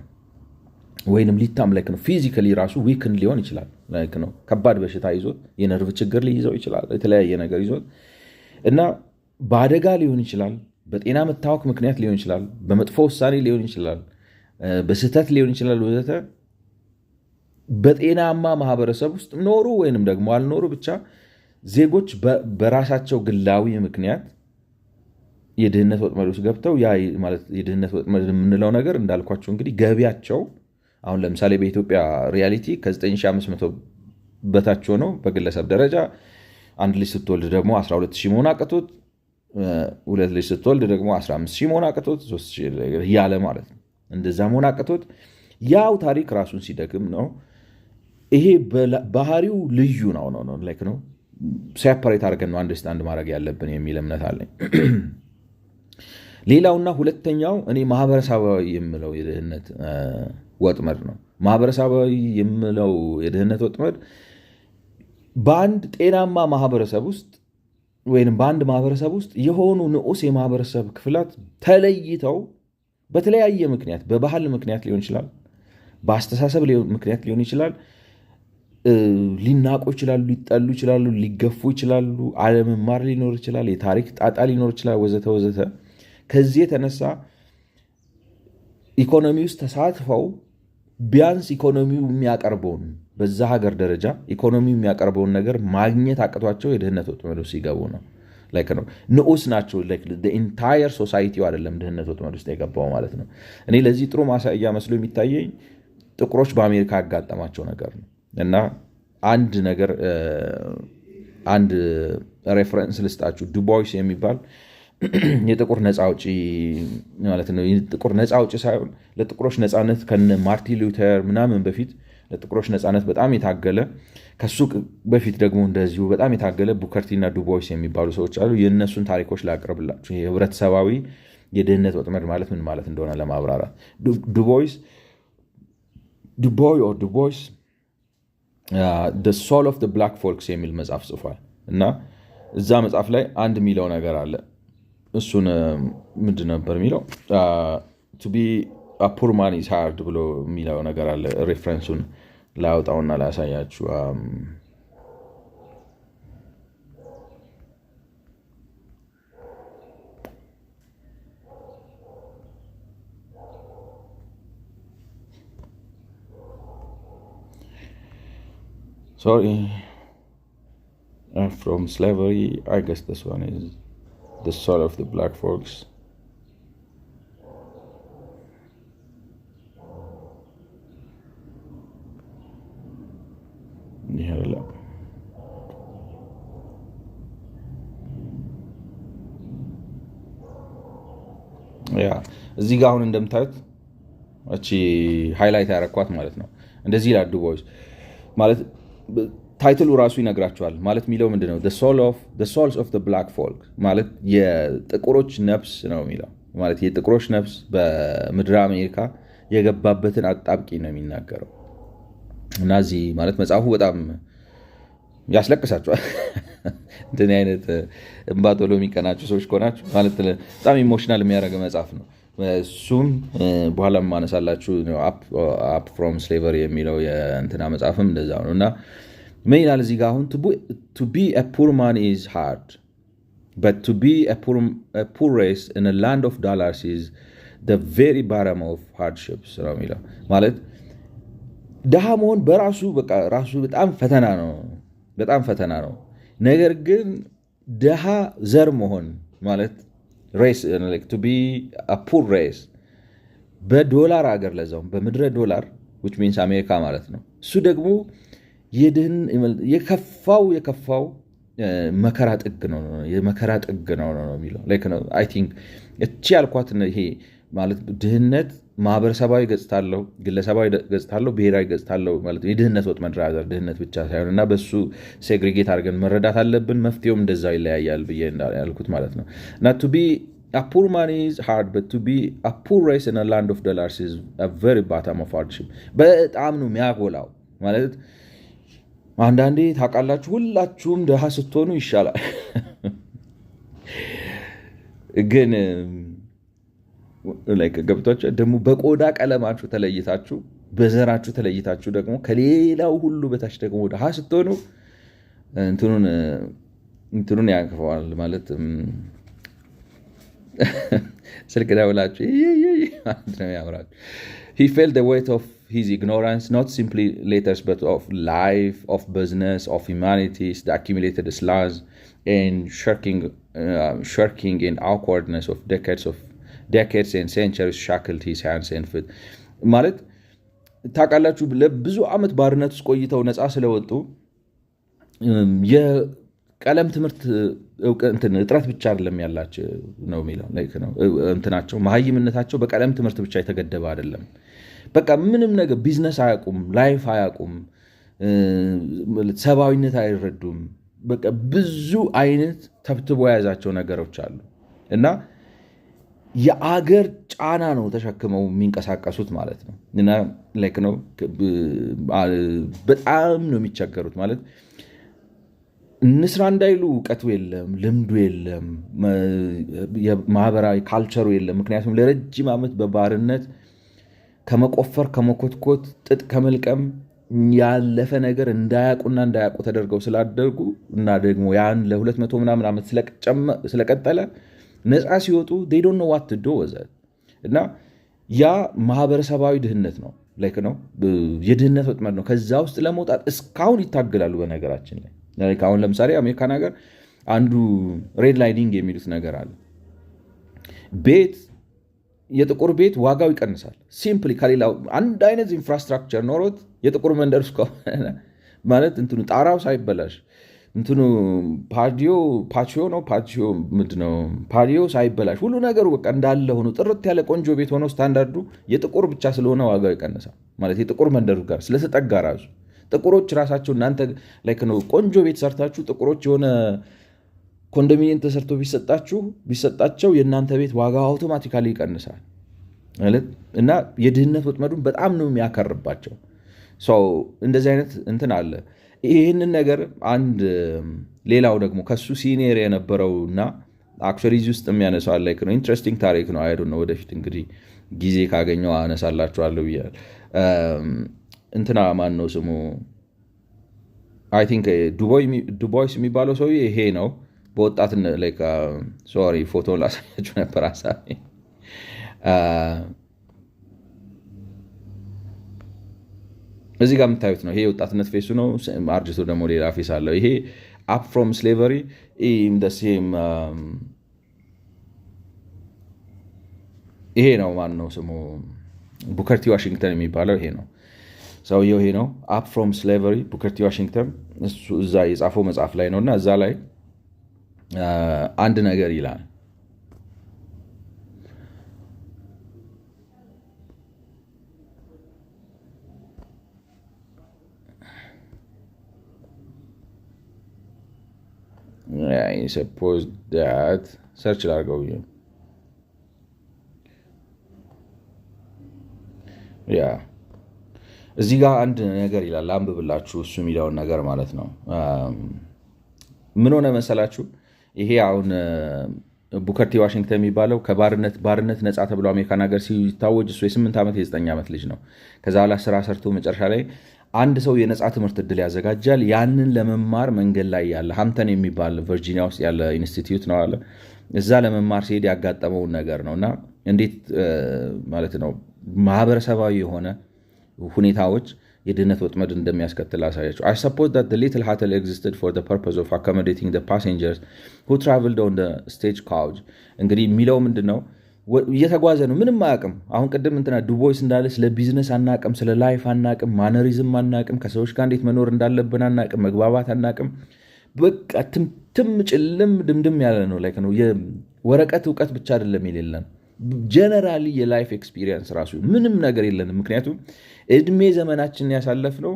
ወይንም ሊታም ላይክ ነው ፊዚካሊ ራሱ ዊክን ሊሆን ይችላል። ላይክ ነው ከባድ በሽታ ይዞት የነርቭ ችግር ሊይዘው ይችላል። የተለያየ ነገር ይዞት እና በአደጋ ሊሆን ይችላል፣ በጤና መታወክ ምክንያት ሊሆን ይችላል፣ በመጥፎ ውሳኔ ሊሆን ይችላል፣ በስህተት ሊሆን ይችላል ወዘተ። በጤናማ ማህበረሰብ ውስጥ ኖሩ ወይንም ደግሞ አልኖሩ ብቻ ዜጎች በራሳቸው ግላዊ ምክንያት የድህነት ወጥመድ ውስጥ ገብተው ማለት የድህነት ወጥመድ የምንለው ነገር እንዳልኳቸው እንግዲህ ገቢያቸው አሁን ለምሳሌ በኢትዮጵያ ሪያሊቲ ከ9500 በታች ሆነው በግለሰብ ደረጃ አንድ ልጅ ስትወልድ ደግሞ 12000 መሆን አቅቶት፣ ሁለት ልጅ ስትወልድ ደግሞ 15000 መሆን አቅቶት፣ 3000 እያለ ማለት ነው። እንደዛ መሆን አቅቶት ያው ታሪክ ራሱን ሲደግም ነው። ይሄ ባህሪው ልዩ ነው ላይክ ነው ሴፓሬት አድርገን ነው አንደርስታንድ ማድረግ ያለብን የሚል እምነት አለኝ። ሌላውና ሁለተኛው እኔ ማህበረሰባዊ የምለው የድህነት ወጥመድ ነው። ማህበረሰባዊ የምለው የድህነት ወጥመድ በአንድ ጤናማ ማህበረሰብ ውስጥ ወይም በአንድ ማህበረሰብ ውስጥ የሆኑ ንዑስ የማህበረሰብ ክፍላት ተለይተው በተለያየ ምክንያት፣ በባህል ምክንያት ሊሆን ይችላል፣ በአስተሳሰብ ምክንያት ሊሆን ይችላል፣ ሊናቁ ይችላሉ፣ ሊጠሉ ይችላሉ፣ ሊገፉ ይችላሉ፣ አለመማር ሊኖር ይችላል፣ የታሪክ ጣጣ ሊኖር ይችላል፣ ወዘተ ወዘተ። ከዚህ የተነሳ ኢኮኖሚ ውስጥ ተሳትፈው ቢያንስ ኢኮኖሚው የሚያቀርበውን በዛ ሀገር ደረጃ ኢኮኖሚው የሚያቀርበውን ነገር ማግኘት አቅቷቸው የድህነት ወጥመድ ውስጥ ሲገቡ ነው። ላይክ ነው ንዑስ ናቸው። ኢንታየር ሶሳይቲው አይደለም ድህነት ወጥመድ ውስጥ የገባው ማለት ነው። እኔ ለዚህ ጥሩ ማሳያ መስሎ የሚታየኝ ጥቁሮች በአሜሪካ ያጋጠማቸው ነገር ነው እና አንድ ነገር አንድ ሬፈረንስ ልስጣችሁ። ዱቦይስ የሚባል የጥቁር ነፃ አውጪ ማለት ነው። ጥቁር ነፃ አውጪ ሳይሆን ለጥቁሮች ነፃነት ከነ ማርቲን ሉተር ምናምን በፊት ለጥቁሮች ነፃነት በጣም የታገለ፣ ከሱ በፊት ደግሞ እንደዚሁ በጣም የታገለ ቡከርቲ እና ዱቦይስ የሚባሉ ሰዎች አሉ። የእነሱን ታሪኮች ላቅርብላችሁ። የህብረተሰባዊ የድህነት ወጥመድ ማለት ምን ማለት እንደሆነ ለማብራራት ዱቦይስ the soul of the black folks የሚል መጽሐፍ ጽፏል እና እዛ መጽሐፍ ላይ አንድ የሚለው ነገር አለ። እሱን ምንድን ነበር የሚለው? to be a poor man is hard ብሎ የሚለው ነገር አለ። ሬፈረንሱን ላውጣውና ላሳያችሁ። Sorry, from slavery, I guess this one is the soul of the black folks. እዚህ ጋር አሁን እንደምታዩት እቺ ሃይላይት ያረኳት ማለት ነው። እንደዚህ ይላል ዱቦይስ ማለት ታይትሉ ራሱ ይነግራቸዋል። ማለት የሚለው ምንድነው? the souls of the black folk ማለት የጥቁሮች ነፍስ ነው የሚለው። ማለት የጥቁሮች ነፍስ በምድረ አሜሪካ የገባበትን አጣብቂ ነው የሚናገረው እና እዚህ ማለት መጽሐፉ በጣም ያስለቅሳቸዋል። እንደዚህ አይነት እንባ ቶሎ የሚቀናቸው ሰዎች ከሆናችሁ ማለት በጣም ኢሞሽናል የሚያደርግ መጽሐፍ ነው። እሱም በኋላ ማነሳላችሁ አፕ ፍሮም ስሌቨሪ የሚለው የእንትና መጽሐፍም እንደዛ ነው እና ምን ይላል እዚህ ጋር አሁን to be a poor man is hard but to be a poor race in a land of dollars is very bottom of hardships ነው የሚለው። ማለት ድሃ መሆን በራሱ በቃ ራሱ በጣም ፈተና ነው። ነገር ግን ድሃ ዘር መሆን ማለት ሬስ to be a poor race በዶላር አገር ለዛውም በምድረ ዶላር which means አሜሪካ ማለት ነው። እሱ ደግሞ የከፋው መከራ ጥግ ነው የሚለው አይ ቲንክ እቺ ያልኳት ይሄ ማለት ድህነት ማህበረሰባዊ ገጽታ አለው፣ ግለሰባዊ ገጽታ አለው፣ ብሔራዊ ገጽታ አለው ማለት የድህነት ወጥመድ ድህነት ብቻ ሳይሆን እና በሱ ሴግሪጌት አድርገን መረዳት አለብን። መፍትሄውም እንደዛው ይለያያል ብዬ ያልኩት ማለት ነው እና to be a poor man is hard but to be a poor race in a land of dollars is a very bottom of hardship በጣም ነው የሚያጎላው ማለት አንዳንዴ ታውቃላችሁ ሁላችሁም ድሃ ስትሆኑ ይሻላል ግን ገብቷችሁ ደግሞ በቆዳ ቀለማችሁ ተለይታችሁ በዘራችሁ ተለይታችሁ ደግሞ ከሌላው ሁሉ በታች ደግሞ ድሃ ስትሆኑ እንትኑን ያንከፈዋል ማለት ስልክ ደውላችሁ ነው ያምራችሁ he felt the weight of his ignorance not simply letters but of life, of business, of humanities, the accumulated slurs and shirking and awkwardness of decades and centuries shackled his hands and feet ማለት ታውቃላችሁ ለብዙ ዓመት ባርነት ውስጥ ቆይተው ነፃ ስለወጡ የቀለም ትምህርት እጥረት ብቻ አይደለም ያላቸው ነው የሚለው እንትናቸው መሀይምነታቸው በቀለም ትምህርት ብቻ የተገደበ አይደለም። በቃ ምንም ነገር ቢዝነስ አያውቁም፣ ላይፍ አያውቁም፣ ሰብአዊነት አይረዱም። በቃ ብዙ አይነት ተብትቦ የያዛቸው ነገሮች አሉ እና የአገር ጫና ነው ተሸክመው የሚንቀሳቀሱት ማለት ነው እና ነው በጣም ነው የሚቸገሩት ማለት እንስራ እንዳይሉ እውቀቱ የለም፣ ልምዱ የለም፣ ማህበራዊ ካልቸሩ የለም። ምክንያቱም ለረጅም ዓመት በባርነት ከመቆፈር ከመኮትኮት ጥጥ ከመልቀም ያለፈ ነገር እንዳያውቁ ተደርገው ስላደጉ እና ደግሞ ያን ለ200 ምናምን ዓመት ስለቀጠለ ነፃ ሲወጡ they don't know what to do with it እና ያ ማህበረሰባዊ ድህነት ነው ነው የድህነት ወጥመድ ነው። ከዛ ውስጥ ለመውጣት እስካሁን ይታገላሉ። በነገራችን ላይ አሁን ለምሳሌ አሜሪካን ሀገር አንዱ ሬድ ላይኒንግ የሚሉት ነገር አለ። የጥቁር ቤት ዋጋው ይቀንሳል ሲምፕሊ ከሌላው አንድ አይነት ኢንፍራስትራክቸር ኖሮት የጥቁር መንደር ውስጥ ማለት እንትኑ ጣራው ሳይበላሽ እንትኑ ፓዲዮ ሳይበላሽ ሁሉ ነገሩ በቃ እንዳለ ሆኖ ጥርት ያለ ቆንጆ ቤት ሆኖ ስታንዳርዱ የጥቁር ብቻ ስለሆነ ዋጋው ይቀንሳል ማለት የጥቁር መንደሩ ጋር ስለተጠጋ ራሱ ጥቁሮች ራሳቸው እናንተ ነው ቆንጆ ቤት ሰርታችሁ ጥቁሮች የሆነ ኮንዶሚኒየም ተሰርቶ ቢሰጣቸው የእናንተ ቤት ዋጋው አውቶማቲካሊ ይቀንሳል እና የድህነት ወጥመዱን በጣም ነው የሚያከርባቸው። እንደዚህ አይነት እንትን አለ። ይህንን ነገር አንድ ሌላው ደግሞ ከሱ ሲኒየር የነበረውና አክቹዋሊ እዚህ ውስጥ የሚያነሳው ነው ኢንትረስቲንግ ታሪክ ነው። አይዶ ነው ወደፊት እንግዲህ ጊዜ ካገኘው አነሳላችኋለሁ ብያለሁ። እንትና ማን ነው ስሙ? አይ ቲንክ ዱቦይስ የሚባለው ሰው ይሄ ነው። በወጣትነት ሶሪ ፎቶን ላሳያችሁ ነበር ሀሳቤ። እዚህ ጋር የምታዩት ነው። ይሄ የወጣትነት ፌሱ ነው። አርጅቶ ደግሞ ሌላ ፌስ አለው። ይሄ አፕ ፍሮም ስሌቨሪ ሴም ይሄ ነው። ማን ነው ስሙ? ቡከር ቲ ዋሽንግተን የሚባለው ይሄ ነው። ሰውየው ይሄ ነው። አፕ ፍሮም ስሌቨሪ ቡከር ቲ ዋሽንግተን እዛ የጻፈው መጽሐፍ ላይ ነው እና እዛ ላይ አንድ ነገር ይላል። I suppose that search ላድርገው እዚህ ጋር አንድ ነገር ይላል። አንብብላችሁ እሱ የሚለውን ነገር ማለት ነው። ምን ሆነ መሰላችሁ? ይሄ አሁን ቡከር ቲ ዋሽንግተን የሚባለው ከባርነት ነፃ ተብሎ አሜሪካን ሀገር ሲታወጅ እሱ የ8 ዓመት የ9 ዓመት ልጅ ነው። ከዛ በኋላ ስራ ሰርቶ መጨረሻ ላይ አንድ ሰው የነፃ ትምህርት እድል ያዘጋጃል። ያንን ለመማር መንገድ ላይ ያለ ሃምተን የሚባል ቨርጂኒያ ውስጥ ያለ ኢንስቲትዩት ነው አለ። እዛ ለመማር ሲሄድ ያጋጠመውን ነገር ነው እና እንዴት ማለት ነው ማህበረሰባዊ የሆነ ሁኔታዎች የድህነት ወጥመድ እንደሚያስከትል አሳያቸው። I suppose that the little hotel existed for the purpose of accommodating the passengers who traveled on the stagecoach። እንግዲህ የሚለው ምንድን ነው? እየተጓዘ ነው፣ ምንም አያውቅም። አሁን ቅድም ዱቦይስ እንዳለ ስለ ቢዝነስ አናቅም፣ ስለ ላይፍ አናቅም፣ ማነሪዝም አናቅም፣ ከሰዎች ጋር እንዴት መኖር እንዳለብን አናቅም፣ መግባባት አናቅም። በቃ ትምትም ጭልም ድምድም ያለ ነው። ላይክ ነው የወረቀት እውቀት ብቻ አይደለም የሌለን፣ ጀነራሊ የላይፍ ኤክስፒሪየንስ ራሱ ምንም ነገር የለንም። ምክንያቱም እድሜ ዘመናችንን ያሳለፍነው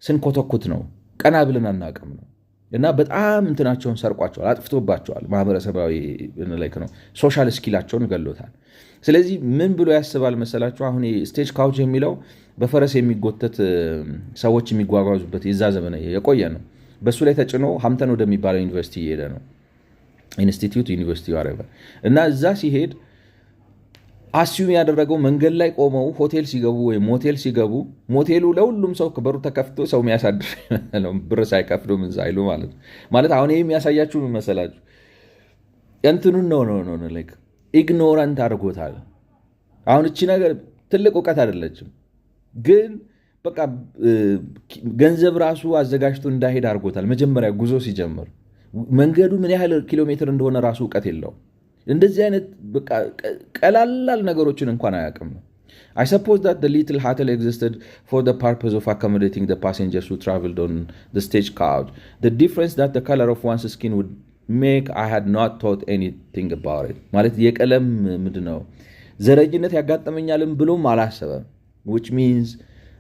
ስንኮተኩት ነው፣ ቀና ብለን አናቅም ነው። እና በጣም እንትናቸውን ሰርቋቸዋል፣ አጥፍቶባቸዋል። ማህበረሰባዊ ላይክ ነው ሶሻል ስኪላቸውን ገሎታል። ስለዚህ ምን ብሎ ያስባል መሰላቸው? አሁን ስቴጅ ካውች የሚለው በፈረስ የሚጎተት ሰዎች የሚጓጓዙበት የዛ ዘመን የቆየ ነው። በሱ ላይ ተጭኖ ሃምተን ወደሚባለው ዩኒቨርሲቲ እየሄደ ነው፣ ኢንስቲትዩት ዩኒቨርሲቲ ዋሬቨር። እና እዛ ሲሄድ አስዩም ያደረገው መንገድ ላይ ቆመው ሆቴል ሲገቡ ወይም ሞቴል ሲገቡ ሞቴሉ ለሁሉም ሰው በሩ ተከፍቶ ሰው የሚያሳድር ብር ሳይከፍሉ ምን ሳይሉ ማለት አሁን ይህ የሚያሳያችሁ ምን መሰላችሁ? እንትኑን ነው ኢግኖራንት አድርጎታል። አሁን እቺ ነገር ትልቅ እውቀት አይደለችም፣ ግን በቃ ገንዘብ ራሱ አዘጋጅቶ እንዳሄድ አድርጎታል። መጀመሪያ ጉዞ ሲጀምር መንገዱ ምን ያህል ኪሎ ሜትር እንደሆነ ራሱ እውቀት የለውም። እንደዚህ አይነት በቃ ቀላል ነገሮችን እንኳን አያውቅም ነው። I suppose that the little hotel existed for the purpose of accommodating the passengers who traveled on the stagecoach. The difference that the color of one's skin would make, I had not thought anything about it. ማለት የቀለም ምንድነው ዘረኝነት ያጋጠመኛልም ብሎም አላሰበም። which means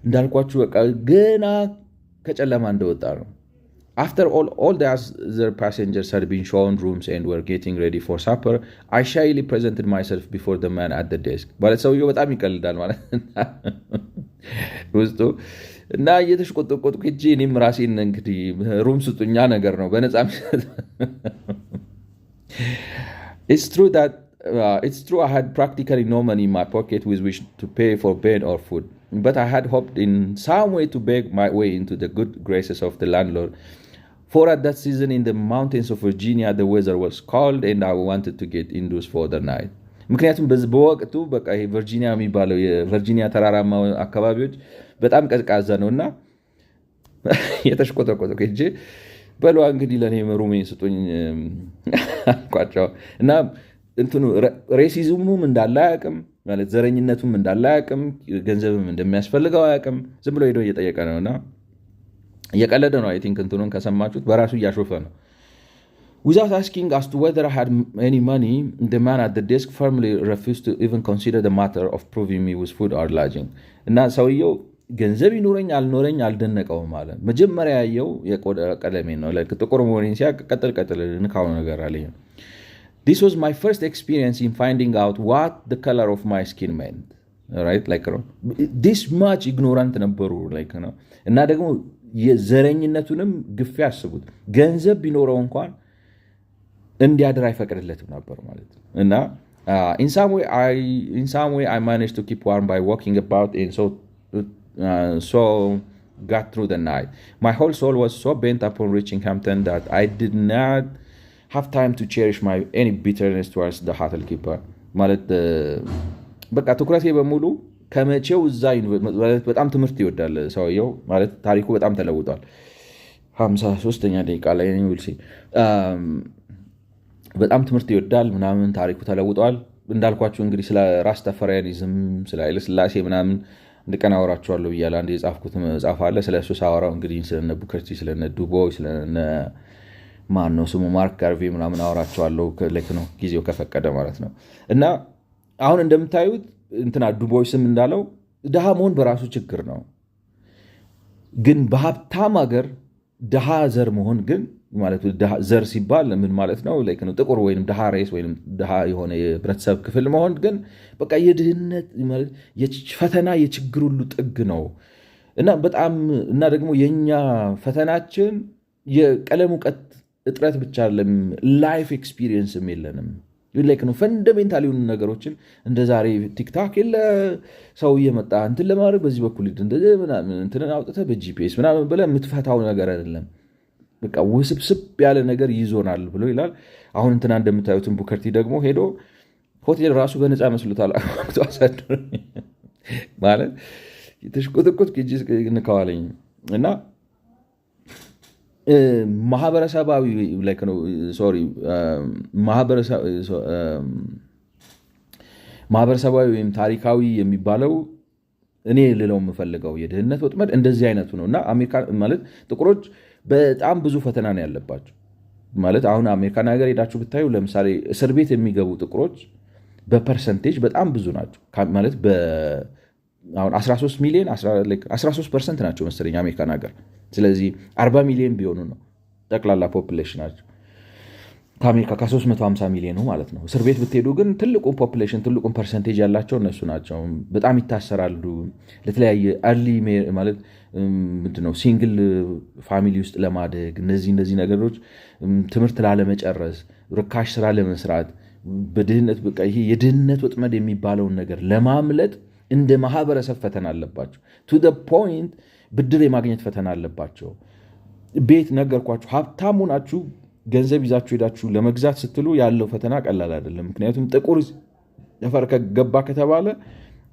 እንዳልኳችሁ በቃ ገና ከጨለማ እንደወጣ ነው። After all the other passengers had been shown rooms and were getting ready for supper, I shyly presented myself before the man at the desk. ማለት ሰውየው በጣም ይቀልዳል ማለት ውስጡ እና እየተሽቆጠቆጥኩ ሂጄ እኔም ራሴን እንግዲህ ሩም ስጡኛ ነገር ነው በነፃ It's true I had practically no money in my pocket with which to pay for bed or food, but I had hoped in some way to beg my way into the good graces of the landlord. For at that season in the mountains of Virginia, the weather was cold and I wanted to get indoors for the night. ምክንያቱም በወቅቱ በቃ ቨርጂኒያ የሚባለው የቨርጂኒያ ተራራማ አካባቢዎች በጣም ቀዝቃዛ ነው እና የተሽቆጠቆጠ ከእጄ በሏ እንግዲህ ለእኔ ሩሜን ስጡኝ አልኳቸው። እና እንትኑ ሬሲዝሙም እንዳለ አያውቅም፣ ማለት ዘረኝነቱም እንዳለ አያውቅም፣ ገንዘብም እንደሚያስፈልገው አያውቅም። ዝም ብሎ ሄዶ እየጠየቀ ነውና እየቀለደ ነው። አይ ቲንክ እንትኑን ከሰማችሁት በራሱ እያሾፈ ነው። Without asking as to whether I had any money, the man at the desk firmly refused to even consider the matter of proving me with food or lodging. እና ሰውየው ገንዘብ ይኑረኝ አልኖረኝ አልደነቀውም አለ። መጀመሪያ ያየው የቆዳ ቀለሜን ነው። ጥቁር መሆኔን ሲያውቅ ቀጥል ንካው ነገር አለኝ። This was my first experience in finding out what the color of my skin meant. Right? This much ignorant ነበሩ ነው። እና ደግሞ የዘረኝነቱንም ግፍ ያስቡት ገንዘብ ቢኖረው እንኳን እንዲያድር አይፈቅድለትም ነበር ማለት ነው። እና in some way I managed to keep warm by walking about and so got through the night. My whole soul was so bent upon reaching Hampton that I did not have time to cherish any bitterness towards the hotel keeper. ማለት በቃ ትኩረቴ በሙሉ ከመቼው እዛ በጣም ትምህርት ይወዳል ሰውየው ማለት ታሪኩ በጣም ተለውጧል። 53ኛ ደቂቃ ላይ ነው ልሲ በጣም ትምህርት ይወዳል ምናምን ታሪኩ ተለውጧል። እንዳልኳችሁ እንግዲህ ስለ ራስ ተፈሪያኒዝም ስለ ኃይለ ሥላሴ ምናምን እንደቀና አወራችኋለሁ ብያለሁ። አንድ የጻፍኩት መጽሐፍ አለ ስለሱ ሳወራው እንግዲህ ስለነ ቡከርቲ ስለነ ዱቦይ ስለነ ማን ነው ስሙ ማርክ ጋርቬ ምናምን አወራችኋለሁ ነው ጊዜው ከፈቀደ ማለት ነው። እና አሁን እንደምታዩት ዱቦይስም እንዳለው ድሃ መሆን በራሱ ችግር ነው፣ ግን በሀብታም ሀገር ድሃ ዘር መሆን ግን ማለት ዘር ሲባል ምን ማለት ነው? ጥቁር ወይም ድሃ ሬስ ወይም ድሃ የሆነ የህብረተሰብ ክፍል መሆን ግን በቃ የድህነት ማለት ፈተና የችግር ሁሉ ጥግ ነው። እና በጣም እና ደግሞ የኛ ፈተናችን የቀለም እውቀት እጥረት ብቻ አይደለም፣ ላይፍ ኤክስፒሪየንስም የለንም። ነው ፈንዳሜንታል የሆኑ ነገሮችን እንደ ዛሬ ቲክታክ የለ ሰው እየመጣ እንትን ለማድረግ በዚህ በኩል እንትን አውጥተህ በጂፒኤስ ምናምን ብለህ የምትፈታው ነገር አይደለም። በቃ ውስብስብ ያለ ነገር ይዞናል ብሎ ይላል። አሁን እንደምታዩትን ቡከርቲ ደግሞ ሄዶ ሆቴል ራሱ በነፃ መስሎታል አሳድሮ ማለት ተሽቆጥቆጥ ንከዋለኝ እና ማህበረሰባዊ ማህበረሰባዊ ወይም ታሪካዊ የሚባለው እኔ ልለው የምፈልገው የድህነት ወጥመድ እንደዚህ አይነቱ ነው እና አሜሪካ ማለት ጥቁሮች በጣም ብዙ ፈተና ነው ያለባቸው። ማለት አሁን አሜሪካን ሀገር ሄዳችሁ ብታዩ ለምሳሌ እስር ቤት የሚገቡ ጥቁሮች በፐርሰንቴጅ በጣም ብዙ ናቸው። ማለት አሁን 13 ሚሊዮን 13% ናቸው መሰለኝ አሜሪካን ሀገር። ስለዚህ 40 ሚሊዮን ቢሆኑ ነው ጠቅላላ ፖፕሌሽናቸው ከአሜሪካ ከ350 ሚሊዮኑ ማለት ነው። እስር ቤት ብትሄዱ ግን ትልቁን ፖፕሌሽን ትልቁን ፐርሰንቴጅ ያላቸው እነሱ ናቸው። በጣም ይታሰራሉ ለተለያየ አርሊ ማለት ምንድነው ሲንግል ፋሚሊ ውስጥ ለማደግ እነዚህ ነገሮች ትምህርት ላለመጨረስ ርካሽ ስራ ለመስራት በድህነት በቃ ይሄ የድህነት ወጥመድ የሚባለውን ነገር ለማምለጥ እንደ ማህበረሰብ ፈተና አለባቸው። ቱ ዘ ፖይንት ብድር የማግኘት ፈተና አለባቸው። ቤት ነገርኳችሁ፣ ሀብታሙ ናችሁ ገንዘብ ይዛችሁ ሄዳችሁ ለመግዛት ስትሉ ያለው ፈተና ቀላል አይደለም። ምክንያቱም ጥቁር ሰፈር ከገባ ከተባለ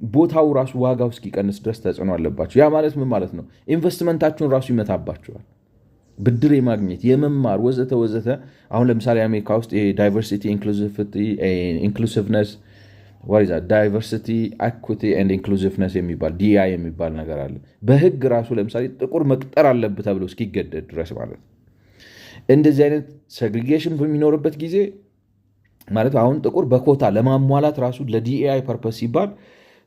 ቦታው ራሱ ዋጋው እስኪቀንስ ድረስ ተጽዕኖ አለባቸው። ያ ማለት ምን ማለት ነው? ኢንቨስትመንታችሁን ራሱ ይመታባቸዋል። ብድር የማግኘት የመማር ወዘተ ወዘተ። አሁን ለምሳሌ አሜሪካ ውስጥ ዳይቨርሲቲ ኢንክሉሲቭነስ ዳይቨርሲቲ ኢኩዊቲ ኤንድ ኢንክሉሲቭነስ የሚባል ዲአይ የሚባል ነገር አለ። በህግ ራሱ ለምሳሌ ጥቁር መቅጠር አለብህ ተብሎ እስኪገደድ ድረስ ማለት ነው። እንደዚህ አይነት ሴግሪጌሽን በሚኖርበት ጊዜ ማለት አሁን ጥቁር በኮታ ለማሟላት ራሱ ለዲኤአይ ፐርፐስ ሲባል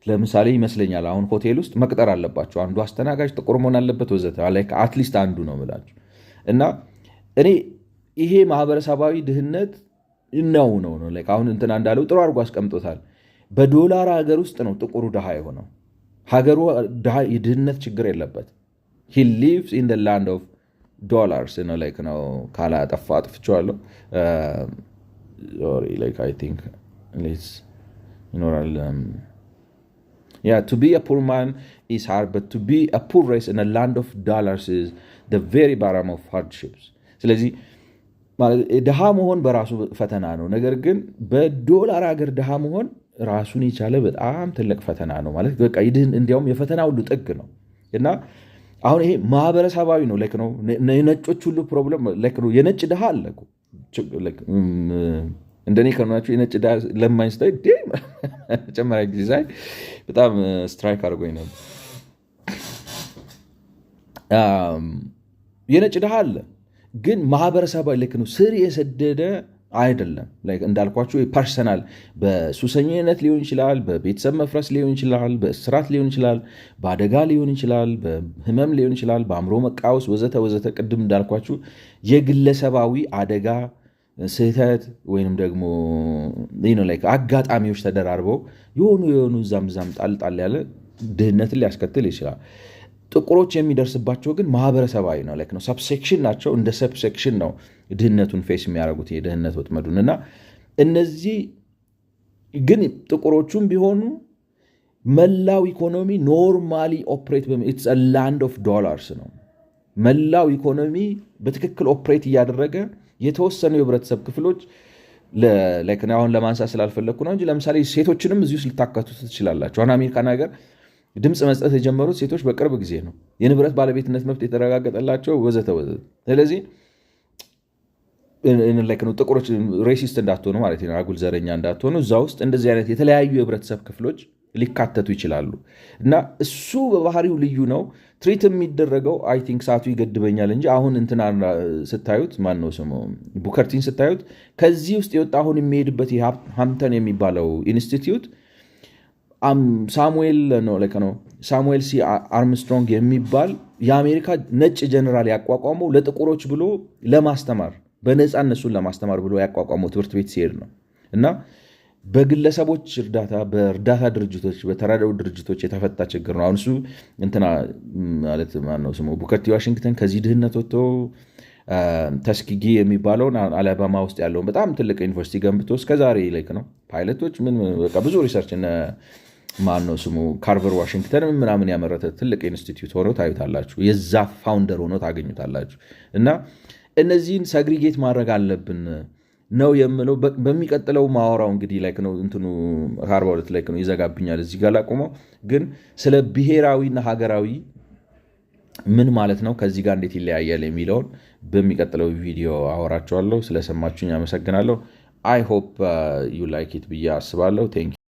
ለምሳሌ ይመስለኛል አሁን ሆቴል ውስጥ መቅጠር አለባቸው። አንዱ አስተናጋጅ ጥቁር መሆን አለበት ወዘተ አትሊስት አንዱ ነው ምላቸው እና እኔ ይሄ ማህበረሰባዊ ድህነት ነው አሁን እንትና እንዳለው ጥሩ አድርጎ አስቀምጦታል። በዶላር ሀገር ውስጥ ነው ጥቁሩ ድሃ የሆነው። ሀገሩ የድህነት ችግር የለበት። he lives in the land of dollars ነው ካላጠፋ አጥፍቼዋለሁ። I think ይኖራል to be a poor man is hard, but to be a poor race in a land of dollars is the very bottom of hardships. ስለዚህ ድሃ መሆን በራሱ ፈተና ነው። ነገር ግን በዶላር ሀገር ድሃ መሆን ራሱን የቻለ በጣም ትልቅ ፈተና ነው ማለት በቃ እንዲያውም የፈተና ሁሉ ጥግ ነው እና አሁን ይሄ ማህበረሰባዊ ነው ነው የነጮች ሁሉ ፕሮብለም ነው። የነጭ ድሃ አለ እንደኔ ከሆናችሁ የነጭ ድሃ ለማኝ ስታይ መጀመሪያ ጊዜ ሳይ በጣም ስትራይክ አድርጎኝ ነበር። የነጭ ድሃ አለ ግን ማህበረሰባዊ ነው ስር የሰደደ አይደለም። እንዳልኳችሁ ፐርሰናል በሱሰኝነት ሊሆን ይችላል፣ በቤተሰብ መፍረስ ሊሆን ይችላል፣ በእስራት ሊሆን ይችላል፣ በአደጋ ሊሆን ይችላል፣ በህመም ሊሆን ይችላል፣ በአእምሮ መቃወስ ወዘተ ወዘተ። ቅድም እንዳልኳችሁ የግለሰባዊ አደጋ ስህተት ወይንም ደግሞ አጋጣሚዎች ተደራርበው የሆኑ ዛም ጣልጣል ያለ ድህነትን ሊያስከትል ይችላል። ጥቁሮች የሚደርስባቸው ግን ማህበረሰባዊ ነው ሰብሴክሽን ናቸው። እንደ ሰብሴክሽን ነው ድህነቱን ፌስ የሚያደርጉት የድህነት ወጥመዱን እና እነዚህ ግን ጥቁሮቹም ቢሆኑ መላው ኢኮኖሚ ኖርማሊ ኦፕሬት ኢትስ አ ላንድ ኦፍ ዶላርስ ነው። መላው ኢኮኖሚ በትክክል ኦፕሬት እያደረገ የተወሰኑ የህብረተሰብ ክፍሎች አሁን ለማንሳት ስላልፈለግኩ ነው እንጂ ለምሳሌ ሴቶችንም እዚህ ውስጥ ልታካቱ ትችላላችሁ። አሁን አሜሪካን ሀገር ድምፅ መስጠት የጀመሩት ሴቶች በቅርብ ጊዜ ነው። የንብረት ባለቤትነት መብት የተረጋገጠላቸው ወዘተ ወዘተ። ስለዚህ ጥቁሮች ሬሲስት እንዳትሆኑ ማለት ነው፣ አጉል ዘረኛ እንዳትሆኑ። እዛ ውስጥ እንደዚህ አይነት የተለያዩ የህብረተሰብ ክፍሎች ሊካተቱ ይችላሉ እና እሱ በባህሪው ልዩ ነው። ትሪት የሚደረገው አይ ቲንክ ሰዓቱ ይገድበኛል እንጂ አሁን እንትና ስታዩት ማነው ስሙ ቡከርቲን ስታዩት ከዚህ ውስጥ የወጣ አሁን የሚሄድበት ሃምተን የሚባለው ኢንስቲትዩት ሳሙኤል ሲ አርምስትሮንግ የሚባል የአሜሪካ ነጭ ጀነራል ያቋቋመው ለጥቁሮች ብሎ ለማስተማር በነፃ እነሱን ለማስተማር ብሎ ያቋቋመው ትምህርት ቤት ሲሄድ ነው እና በግለሰቦች እርዳታ፣ በእርዳታ ድርጅቶች፣ በተራድኦ ድርጅቶች የተፈታ ችግር ነው። አሁን እሱ እንትና ማለት ማነው ስሙ ቡከርቲ ዋሽንግተን ከዚህ ድህነት ወጥቶ ተስኪጊ የሚባለውን አላባማ ውስጥ ያለውን በጣም ትልቅ ዩኒቨርሲቲ ገንብቶ እስከዛሬ ነው ፓይለቶች ብዙ ሪሰርች ማነው ስሙ ካርቨር ዋሽንግተን ምናምን ያመረተ ትልቅ ኢንስቲትዩት ሆኖ ታዩታላችሁ። የዛ ፋውንደር ሆኖ ታገኙታላችሁ። እና እነዚህን ሰግሪጌት ማድረግ አለብን። ነው የምለው። በሚቀጥለው ማወራው እንግዲህ ላይክ ነው እንትኑ 42 ላይክ ነው ይዘጋብኛል። እዚህ ጋር ላቁመው። ግን ስለ ብሔራዊና ሀገራዊ ምን ማለት ነው፣ ከዚህ ጋር እንዴት ይለያያል የሚለውን በሚቀጥለው ቪዲዮ አወራቸዋለሁ። ስለሰማችሁኝ አመሰግናለሁ። አይ ሆፕ ዩ ላይክ ኢት ብዬ አስባለሁ። ቴንክ